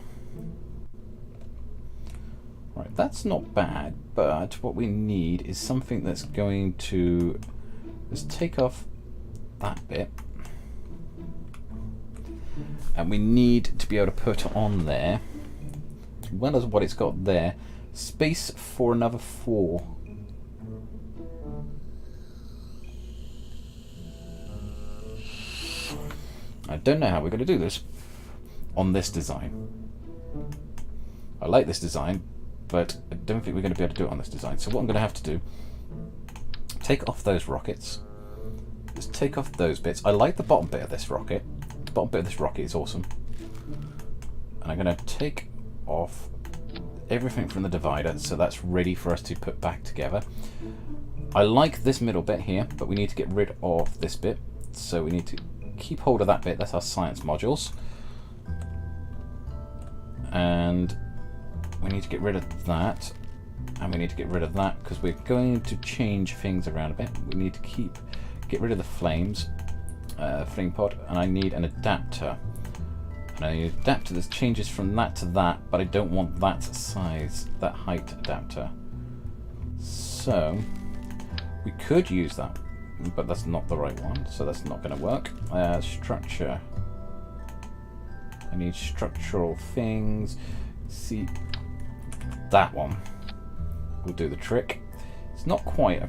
Right, that's not bad, but what we need is something that's going to... Let's take off that bit. And we need to be able to put on there, as well as what it's got there, space for another 4. I don't know how we're going to do this on this design. I like this design, but I don't think we're going to be able to do it on this design. So what I'm going to have to do, take off those rockets. Just take off those bits. I like the bottom bit of this rocket. The bottom bit of this rocket is awesome. And I'm going to take off everything from the divider, so that's ready for us to put back together. I like this middle bit here, but we need to get rid of this bit. So we need to keep hold of that bit. That's our science modules. And we need to get rid of that. And we need to get rid of that because we're going to change things around a bit. We need to get rid of the flames, flame pod, and I need an adapter. And I need an adapter that changes from that to that, but I don't want that size, that height adapter. So we could use that, but that's not the right one, so that's not going to work. Structure. I need structural things. See, that one will do the trick. It's not quite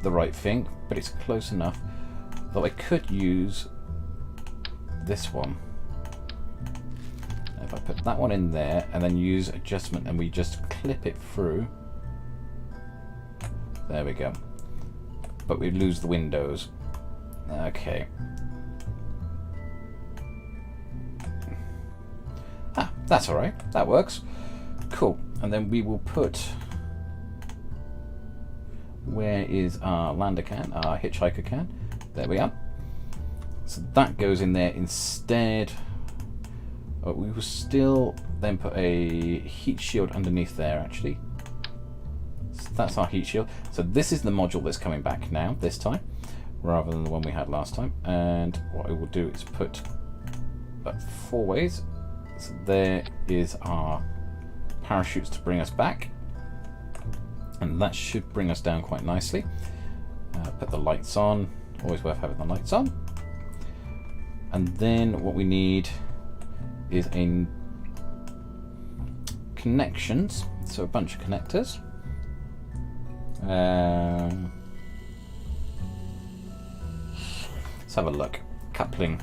the right thing, but it's close enough. Though I could use this one. If I put that one in there and then use adjustment and we just clip it through. There we go. But we lose the windows. Okay. Ah, that's alright. That works. Cool. And then we will put... Where is our lander can? Our hitchhiker can? There we are. So that goes in there instead. We will still then put a heat shield underneath there, actually. So that's our heat shield. So this is the module that's coming back now, this time, rather than the one we had last time. And what I will do is put 4 ways. So there is our parachutes to bring us back. And that should bring us down quite nicely. Put the lights on. Always worth having the lights on. And then what we need is a connections. So a bunch of connectors. Let's have a look. Coupling.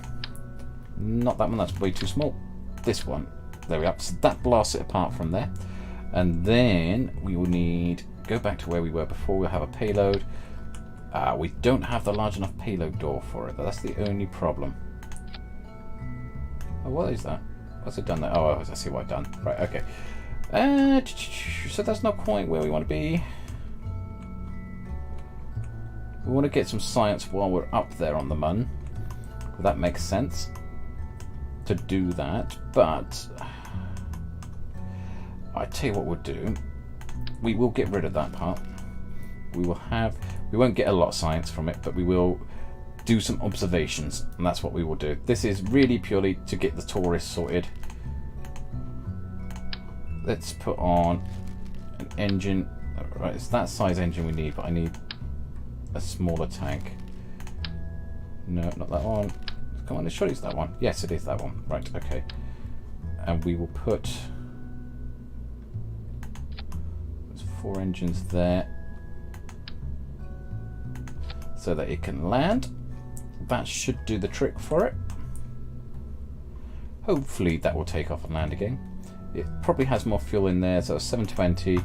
Not that one, that's way too small. This one. There we are. So that blasts it apart from there. And then we will need, go back to where we were before, we'll have a payload. We don't have the large enough payload door for it, that's the only problem. Oh, what is that? What's it done there? Oh, I see what I've done. Right, okay. So that's not quite where we want to be. We want to get some science while we're up there on the Mun. Well, that makes sense to do that, but I tell you what we'll do. We will get rid of that part. We won't get a lot of science from it, but we will do some observations, and that's what we will do. This is really purely to get the tourists sorted. Let's put on an engine. Right, it's that size engine we need, but I need a smaller tank. No, not that one. Come on, surely it's that one. Yes, it is that one. Right, okay. And we will put 4 engines there so that it can land. That should do the trick for it. Hopefully that will take off and land again. It probably has more fuel in there, so 720.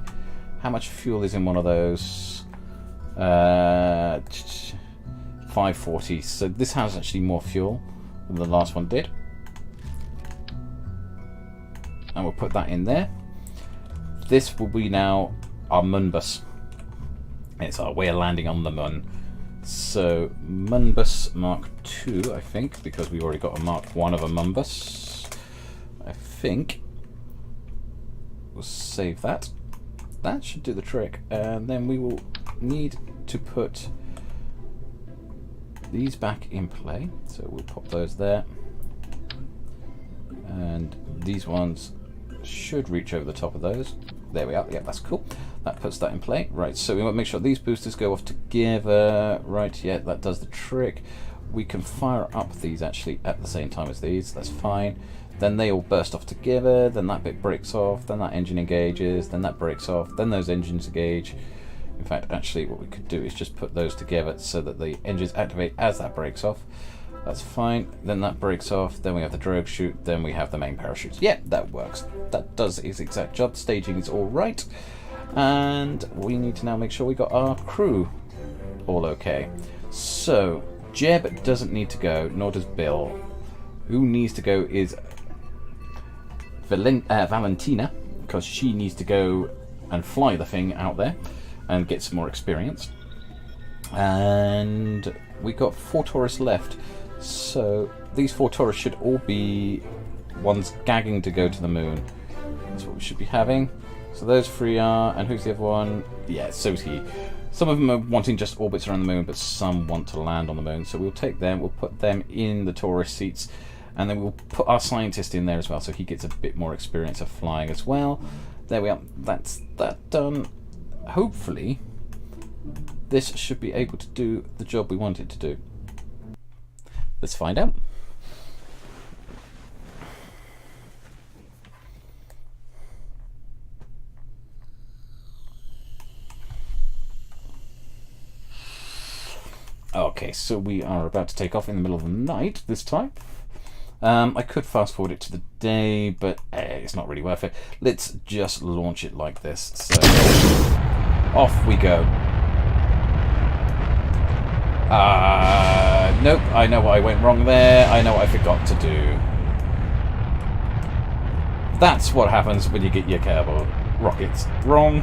How much fuel is in one of those? 540. So this has actually more fuel than the last one did. And we'll put that in there. This will be now our Mun bus. It's our way of landing on the Mun. So Mun bus Mark II, I think, because we've already got a Mark I of a Mun bus. I think we'll save that. That should do the trick, and then we will need to put these back in play. So we'll pop those there, and these ones should reach over the top of those. There we are. Yeah, that's cool. That puts that in play. Right, so we want to make sure these boosters go off together. Right, yeah, that does the trick. We can fire up these actually at the same time as these. That's fine. Then they all burst off together. Then that bit breaks off. Then that engine engages. Then that breaks off. Then those engines engage. In fact, actually, what we could do is just put those together so that the engines activate as that breaks off. That's fine. Then that breaks off. Then we have the drogue chute. Then we have the main parachutes. Yeah, that works. That does its exact job. Staging is all right. And we need to now make sure we got our crew all okay. So Jeb doesn't need to go, nor does Bill. Who needs to go is Valentina, because she needs to go and fly the thing out there and get some more experience. And we got 4 tourists left. So these 4 tourists should all be ones gagging to go to the moon. That's what we should be having. So those 3 are, and who's the other one? Yeah, so's he. Some of them are wanting just orbits around the moon, but some want to land on the moon. So we'll take them, we'll put them in the tourist seats, and then we'll put our scientist in there as well, so he gets a bit more experience of flying as well. There we are. That's that done. Hopefully, this should be able to do the job we want it to do. Let's find out. Okay, so we are about to take off in the middle of the night this time. I could fast forward it to the day, but it's not really worth it. Let's just launch it like this. So off we go. Nope, I know what I went wrong there. I know what I forgot to do. That's what happens when you get your Kerbal rockets wrong.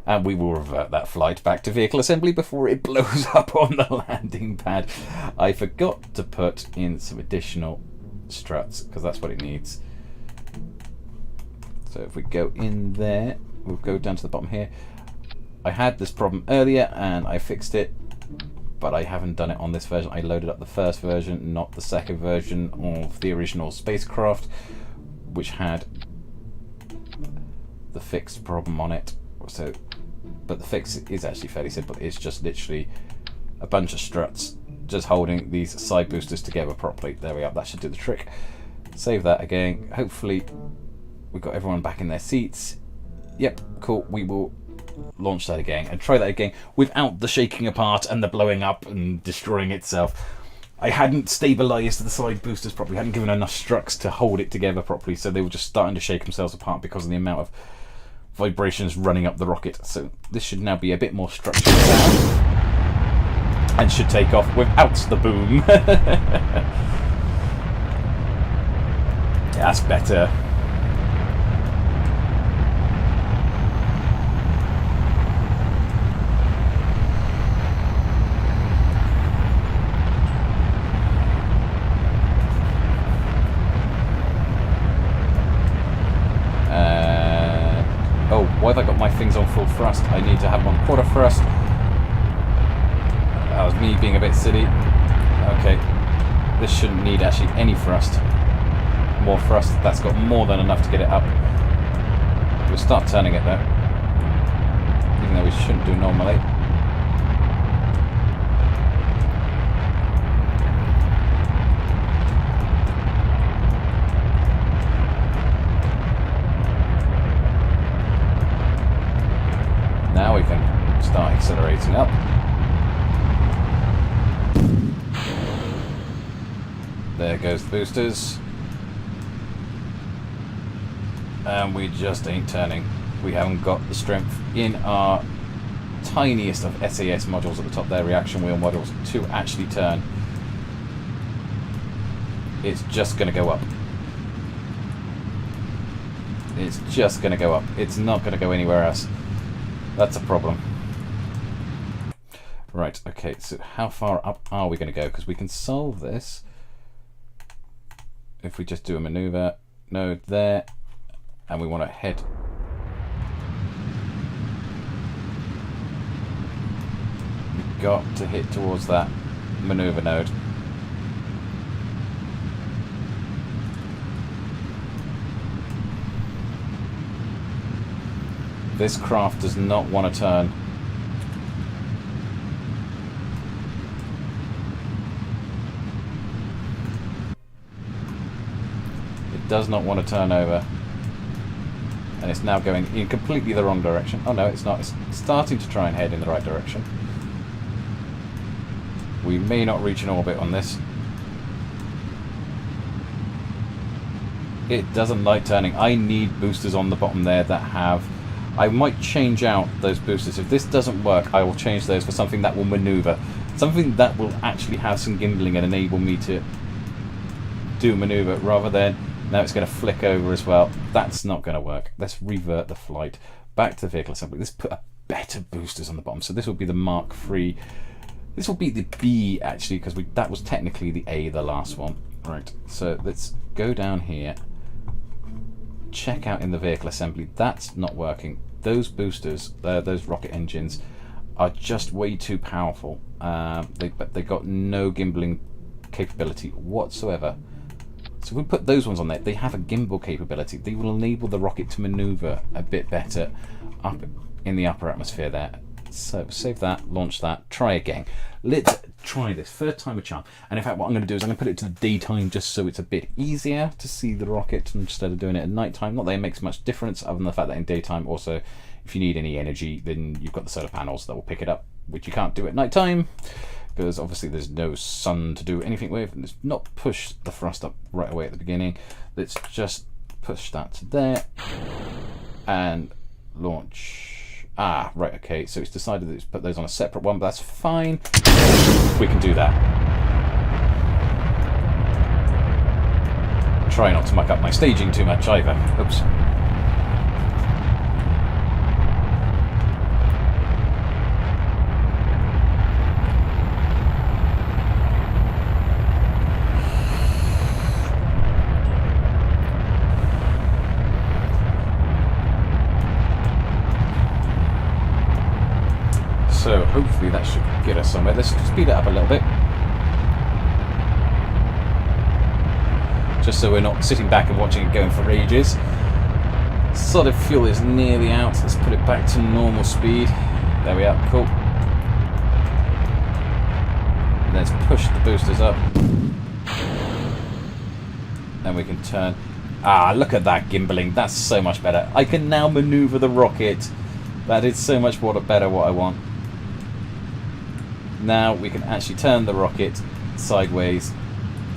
And we will revert that flight back to vehicle assembly before it blows up on the landing pad. I forgot to put in some additional struts, because that's what it needs. So if we go in there, we'll go down to the bottom here. I had this problem earlier and I fixed it, but I haven't done it on this version. I loaded up the first version, not the second version of the original spacecraft, which had the fixed problem on it. So, but the fix is actually fairly simple. It's just literally a bunch of struts just holding these side boosters together properly. There we are. That should do the trick. Save that again. Hopefully we've got everyone back in their seats. Yep, cool. We will launch that again and try that again without the shaking apart and the blowing up and destroying itself. I hadn't stabilised the side boosters properly. I hadn't given enough struts to hold it together properly, so they were just starting to shake themselves apart because of the amount of vibrations running up the rocket. So this should now be a bit more structured down and should take off without the boom. That's better. Oh, why have I got my things on full thrust? I need to have them on quarter thrust. That was me being a bit silly. Okay, this shouldn't need actually any thrust. More thrust, that's got more than enough to get it up. We'll start turning it though, even though we shouldn't do normally. Now we can start accelerating up. There goes the boosters. And we just ain't turning. We haven't got the strength in our tiniest of SAS modules at the top there, reaction wheel modules, to actually turn. It's just going to go up. It's just going to go up. It's not going to go anywhere else. That's a problem. Right, okay, so how far up are we going to go? Because we can solve this if we just do a maneuver node there, and we want to head. We've got to hit towards that maneuver node. This craft does not want to turn. It does not want to turn over. And it's now going in completely the wrong direction. Oh no, it's not. It's starting to try and head in the right direction. We may not reach an orbit on this. It doesn't like turning. I need boosters on the bottom there that have... I might change out those boosters. If this doesn't work, I will change those for something that will maneuver. Something that will actually have some gimbling and enable me to do a maneuver, rather than now it's going to flick over as well. That's not going to work. Let's revert the flight back to the vehicle assembly. Let's put a better boosters on the bottom. So this will be the Mark III. This will be the B, actually, because that was technically the A, the last one. Right, so let's go down here. Check out in the vehicle assembly. That's not working. Those boosters, those rocket engines, are just way too powerful. They got no gimbling capability whatsoever. So if we put those ones on there, they have a gimbal capability. They will enable the rocket to maneuver a bit better up in the upper atmosphere there. So save that, launch that, try again. Let's try this, third time a charm. And in fact, what I'm going to do is I'm going to put it to the daytime just so it's a bit easier to see the rocket instead of doing it at nighttime. Not that it makes much difference, other than the fact that in daytime also, if you need any energy, then you've got the solar panels that will pick it up, which you can't do at nighttime, because obviously there's no sun to do anything with. And let's not push the thrust up right away at the beginning. Let's just push that to there and launch. Ah, right, okay, so it's decided to put those on a separate one, but that's fine. We can do that. Try not to muck up my staging too much either. Oops. So hopefully that should get us somewhere. Let's speed it up a little bit. Just so we're not sitting back and watching it going for ages. Solid fuel is nearly out. Let's put it back to normal speed. There we are. Cool. Let's push the boosters up. And we can turn. Ah, look at that gimbaling. That's so much better. I can now maneuver the rocket. That is so much better what I want. Now we can actually turn the rocket sideways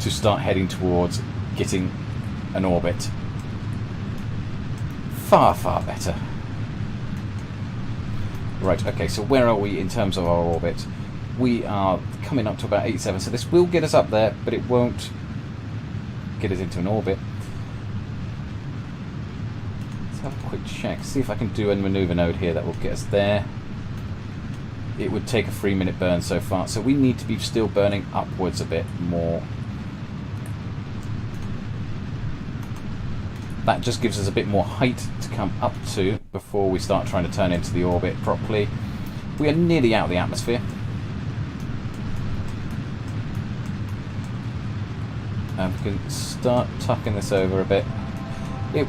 to start heading towards getting an orbit. Far, far better. Right, okay, so where are we in terms of our orbit? We are coming up to about 87, so this will get us up there, but it won't get us into an orbit. Let's have a quick check, see if I can do a maneuver node here that will get us there. It would take a 3-minute burn so far, so we need to be still burning upwards a bit more. That just gives us a bit more height to come up to before we start trying to turn into the orbit properly. We are nearly out of the atmosphere. And we can start tucking this over a bit.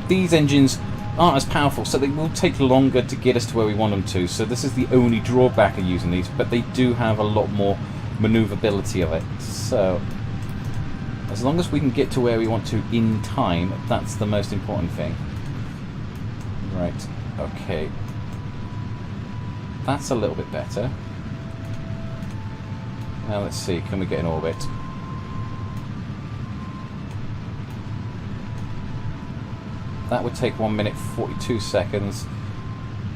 These engines aren't as powerful, so they will take longer to get us to where we want them to. So this is the only drawback of using these, but they do have a lot more maneuverability of it. So as long as we can get to where we want to in time, that's the most important thing. Right, okay. That's a little bit better. Now let's see, can we get an orbit? That would take 1 minute 42 seconds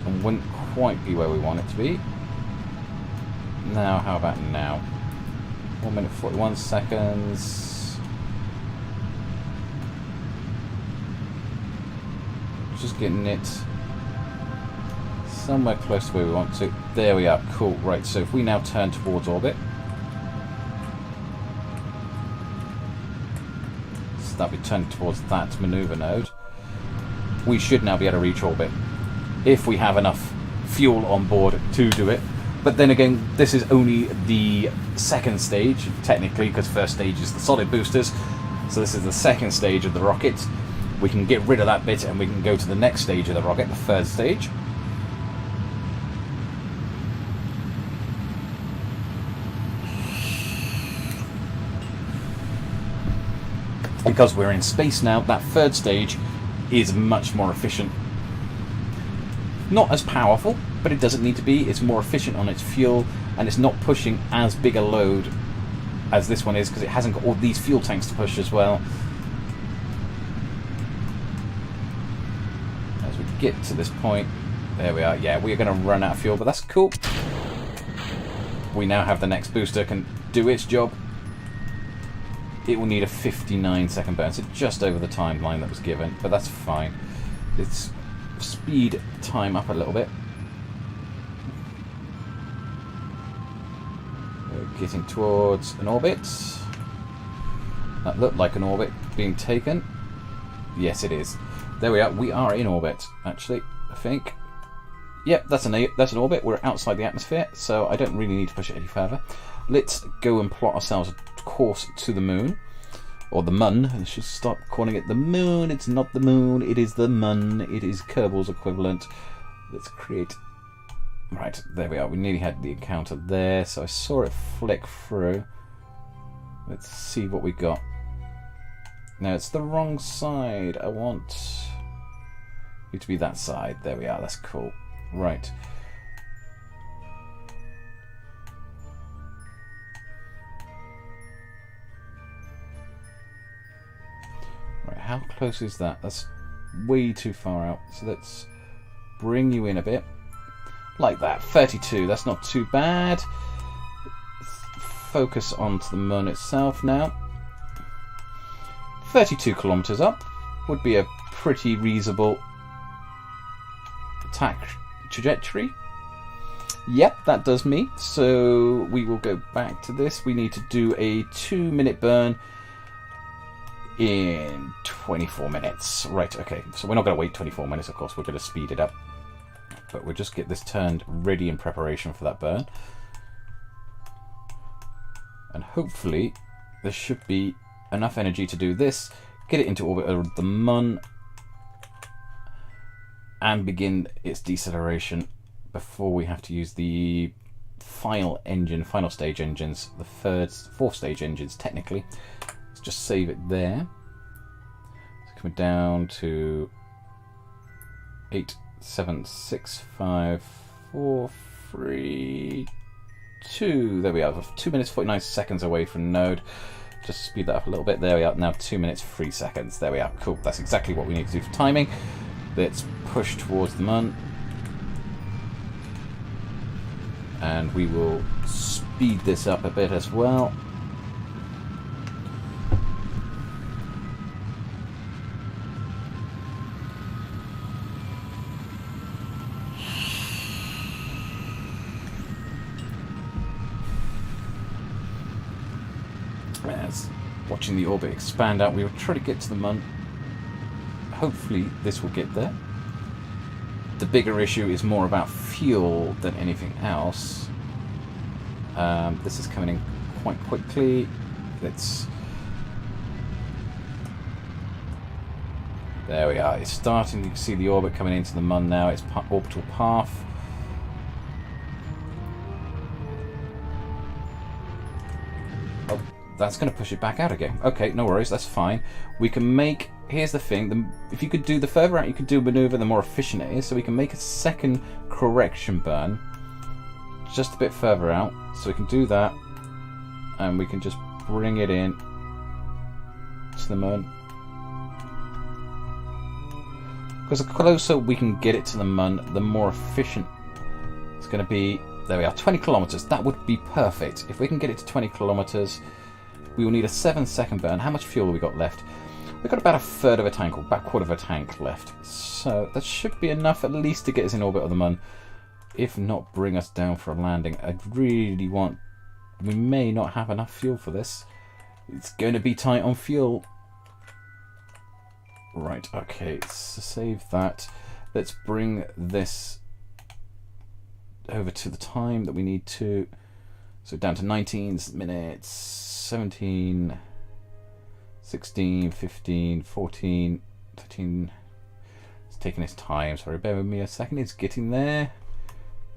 and wouldn't quite be where we want it to be. Now, how about now? 1 minute 41 seconds. Just getting it somewhere close to where we want to. There we are, cool. Right, so if we now turn towards orbit, so that'll be turning towards that maneuver node. We should now be able to reach orbit if we have enough fuel on board to do it. But then again, this is only the second stage, technically, because first stage is the solid boosters. So this is the second stage of the rocket. We can get rid of that bit and we can go to the next stage of the rocket, the third stage. Because we're in space now, that third stage is much more efficient. Not as powerful, but it doesn't need to be. It's more efficient on its fuel, and it's not pushing as big a load as this one is, because it hasn't got all these fuel tanks to push as well. As we get to this point, there we are. Yeah, we are going to run out of fuel, but that's cool. We now have the next booster can do its job. It will need a 59-second burn, so just over the timeline that was given, but that's fine. Let's speed time up a little bit. We're getting towards an orbit. That looked like an orbit being taken. Yes, it is. There we are. We are in orbit, actually, I think. Yep, that's an orbit. We're outside the atmosphere, so I don't really need to push it any further. Let's go and plot ourselves a course to the moon. Or the mun. I should stop calling it the moon. It's not the moon. It is the mun. It is Kerbal's equivalent. Let's create... Right, there we are. We nearly had the encounter there, so I saw it flick through. Let's see what we got. No, it's the wrong side. I want you to be that side. There we are. That's cool. Right. Right, how close is that? That's way too far out. So let's bring you in a bit. Like that. 32. That's not too bad. Focus onto the moon itself now. 32 kilometers up would be a pretty reasonable attack trajectory. Yep, that does me. So we will go back to this. We need to do a 2-minute burn in 24 minutes. Right, okay. So we're not going to wait 24 minutes, of course. We're going to speed it up. But we'll just get this turned ready in preparation for that burn. And hopefully there should be enough energy to do this. Get it into orbit of the Mun. and begin its deceleration before we have to use the final stage engines, the fourth stage engines technically. Let's just save it there. It's coming down to 8, 7, 6, 5, 4, 3, 2. There we are. 2 minutes 49 seconds away from node. Just speed that up a little bit. There we are. Now 2 minutes 3 seconds. There we are. Cool. That's exactly what we need to do for timing. Let's push towards the mun. And we will speed this up a bit as well. As watching the orbit expand out, we will try to get to the mun. Hopefully this will get there. The bigger issue is more about fuel than anything else. This is coming in quite quickly. There we are. It's starting. You can see the orbit coming into the mun now. Its orbital path. Oh, that's going to push it back out again. Okay, no worries. That's fine. We can make... Here's the thing, if you could do the further out you could do a maneuver, the more efficient it is. So we can make a second correction burn just a bit further out. So we can do that, and we can just bring it in to the mun. Because the closer we can get it to the mun, the more efficient it's going to be. There we are, 20 kilometers. That would be perfect. If we can get it to 20 kilometers, we will need a 7-second burn. How much fuel have we got left? We've got about a third of a tank, or about a quarter of a tank left. So that should be enough at least to get us in orbit of the mun. If not, bring us down for a landing. I really want... We may not have enough fuel for this. It's going to be tight on fuel. Right, okay, so save that. Let's bring this over to the time that we need to. So down to 19 minutes, 17... 16, 15, 14, 13. It's taking its time. Sorry, bear with me a second. It's getting there.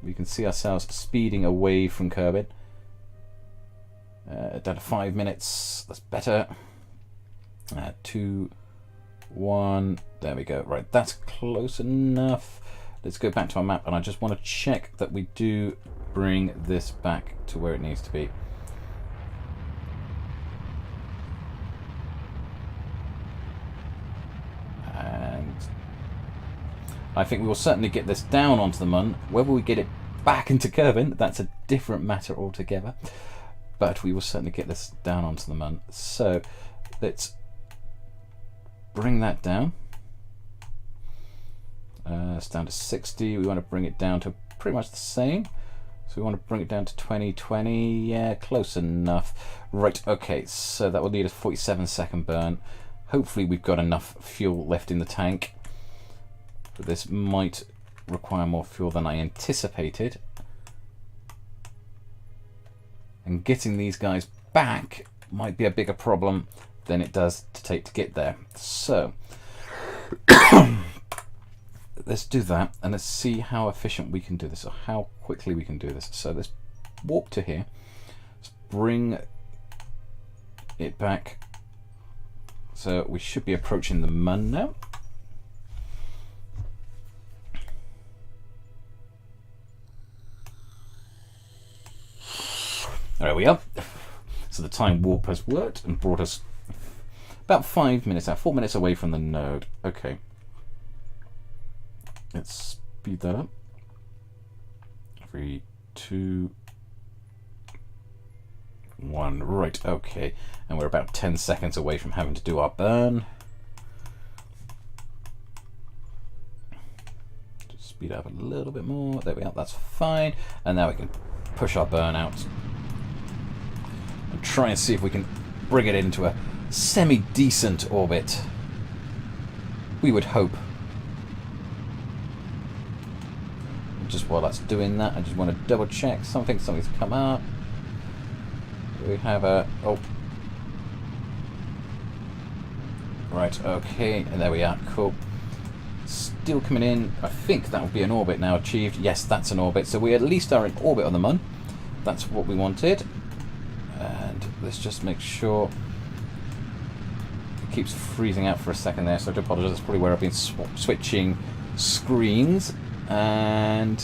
We can see ourselves speeding away from Kerbal. Down to 5 minutes. That's better. 2, 1. There we go. Right, that's close enough. Let's go back to our map, and I just want to check that we do bring this back to where it needs to be. And I think we will certainly get this down onto the mun. Whether we get it back into Kerbal, that's a different matter altogether. But we will certainly get this down onto the mun. So let's bring that down. It's down to 60. We want to bring it down to pretty much the same. So we want to bring it down to 20. Yeah, close enough. Right, okay, so that will need a 47-second burn. Hopefully we've got enough fuel left in the tank. But this might require more fuel than I anticipated. And getting these guys back might be a bigger problem than it does to take to get there. So let's do that, and let's see how efficient we can do this, or how quickly we can do this. So let's warp to here. Let's bring it back. So we should be approaching the mun now. There we are. So the time warp has worked and brought us about 5 minutes out, 4 minutes away from the node. Okay. Let's speed that up. 3, 2, 1. Right, okay. And we're about 10 seconds away from having to do our burn. Just speed up a little bit more. There we are, that's fine. And now we can push our burn out and try and see if we can bring it into a semi-decent orbit. We would hope. Just while that's doing that, I just want to double check something's come up. We have a... oh. Right, okay, and there we are, cool. ideal coming in. I think that will be an orbit now achieved. Yes, that's an orbit. So we at least are in orbit on the Mun. That's what we wanted. And let's just make sure. It keeps freezing out for a second there, so I do apologise. That's probably where I've been switching screens. And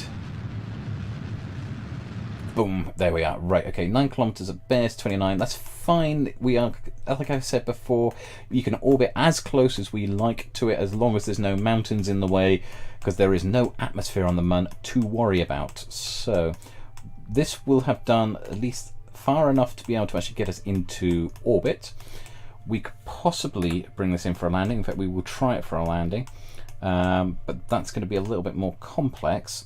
boom, there we are. Right, okay, 9 kilometers at base, 29. That's fine. We are, like I said before, you can orbit as close as we like to it, as long as there's no mountains in the way, because there is no atmosphere on the Mun to worry about. So this will have done at least far enough to be able to actually get us into orbit. We could possibly bring this in for a landing. In fact, we will try it for a landing, but that's going to be a little bit more complex,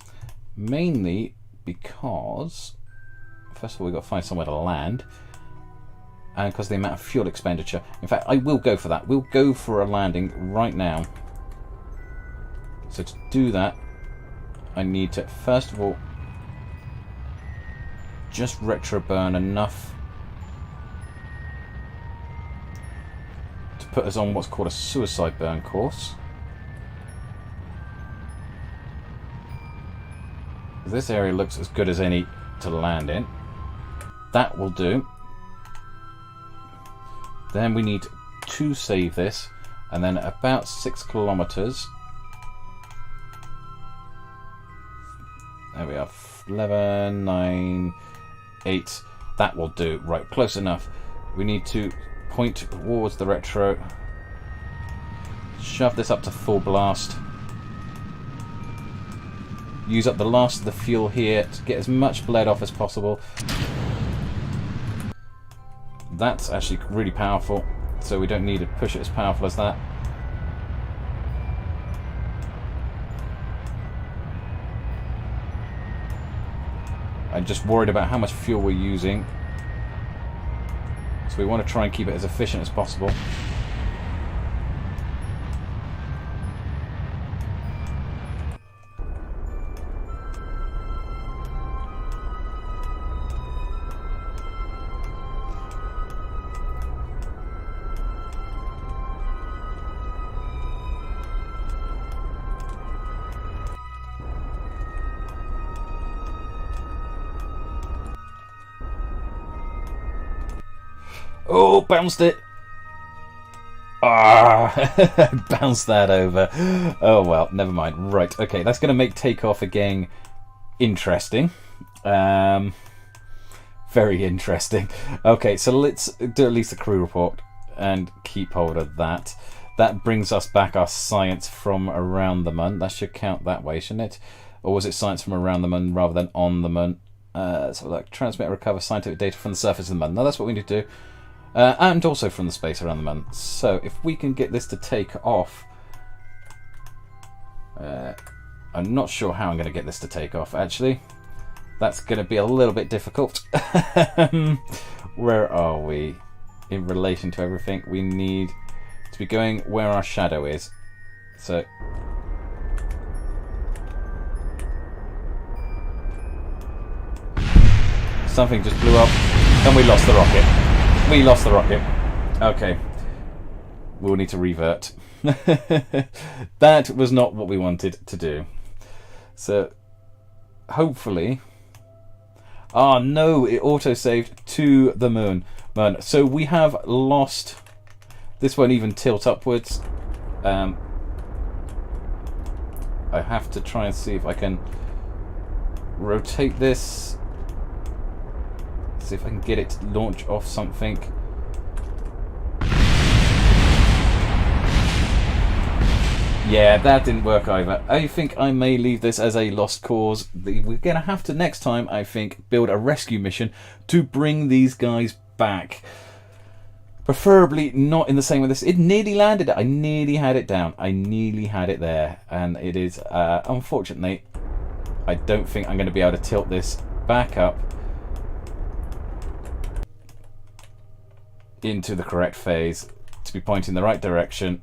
mainly because first of all we've got to find somewhere to land, and because of the amount of fuel expenditure. In fact, I will go for that. We'll go for a landing right now. So to do that, I need to first of all just retro burn enough to put us on what's called a suicide burn course. This area looks as good as any to land in. That will do. Then we need to save this, and then about 6 kilometers. There we are. 11, 9, 8. That will do. Right, close enough. We need to point towards the retro. Shove this up to full blast. Use up the last of the fuel here to get as much bled off as possible. That's actually really powerful, so we don't need to push it as powerful as that. I'm just worried about how much fuel we're using, so we want to try and keep it as efficient as possible. Oh, bounced it. Ah, bounced that over. Oh well, never mind. Right, okay, that's going to make takeoff again interesting. Very interesting. Okay, so let's do at least a crew report and keep hold of that. That brings us back our science from around the Mun. That should count that way, shouldn't it? Or was it science from around the Mun rather than on the Mun? So like transmit and recover scientific data from the surface of the Mun. Now that's what we need to do. And also from the space around the Mun. So if we can get this to take off, I'm not sure how I'm going to get this to take off actually. That's going to be a little bit difficult. Where are we in relation to everything? We need to be going where our shadow is. So something just blew up and we lost the rocket. We lost the rocket. Okay. We'll need to revert. That was not what we wanted to do. So, hopefully... Ah, no, it auto-saved to the moon. So we have lost... This won't even tilt upwards. I have to try and see if I can rotate this. See if I can get it to launch off something. Yeah, that didn't work either. I think I may leave this as a lost cause. We're going to have to next time, I think, build a rescue mission to bring these guys back. Preferably not in the same way this. It nearly landed. I nearly had it down. I nearly had it there. And it is, unfortunately, I don't think I'm going to be able to tilt this back up into the correct phase to be pointing the right direction.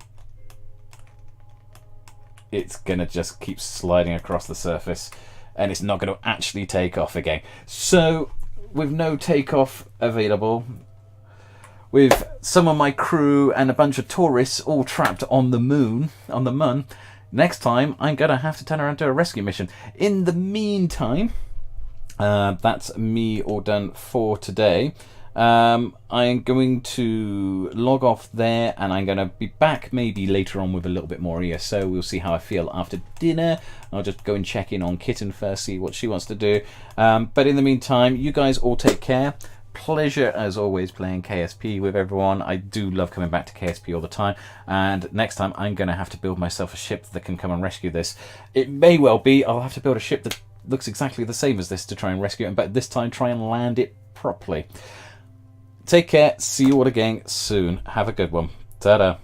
It's gonna just keep sliding across the surface and it's not going to actually take off again. So with no takeoff available, with some of my crew and a bunch of tourists all trapped on the moon, on the Mun, next time I'm going to have to turn around to a rescue mission. In the meantime, that's me all done for today. I'm going to log off there, and I'm going to be back maybe later on with a little bit more ESO. We'll see how I feel after dinner. I'll just go and check in on Kitten first, see what she wants to do. But in the meantime, you guys all take care. Pleasure as always playing KSP with everyone. I do love coming back to KSP all the time, and next time I'm going to have to build myself a ship that can come and rescue this. It may well be I'll have to build a ship that looks exactly the same as this to try and rescue it, but this time try and land it properly. Take care, see you all again soon. Have a good one. Ta-da.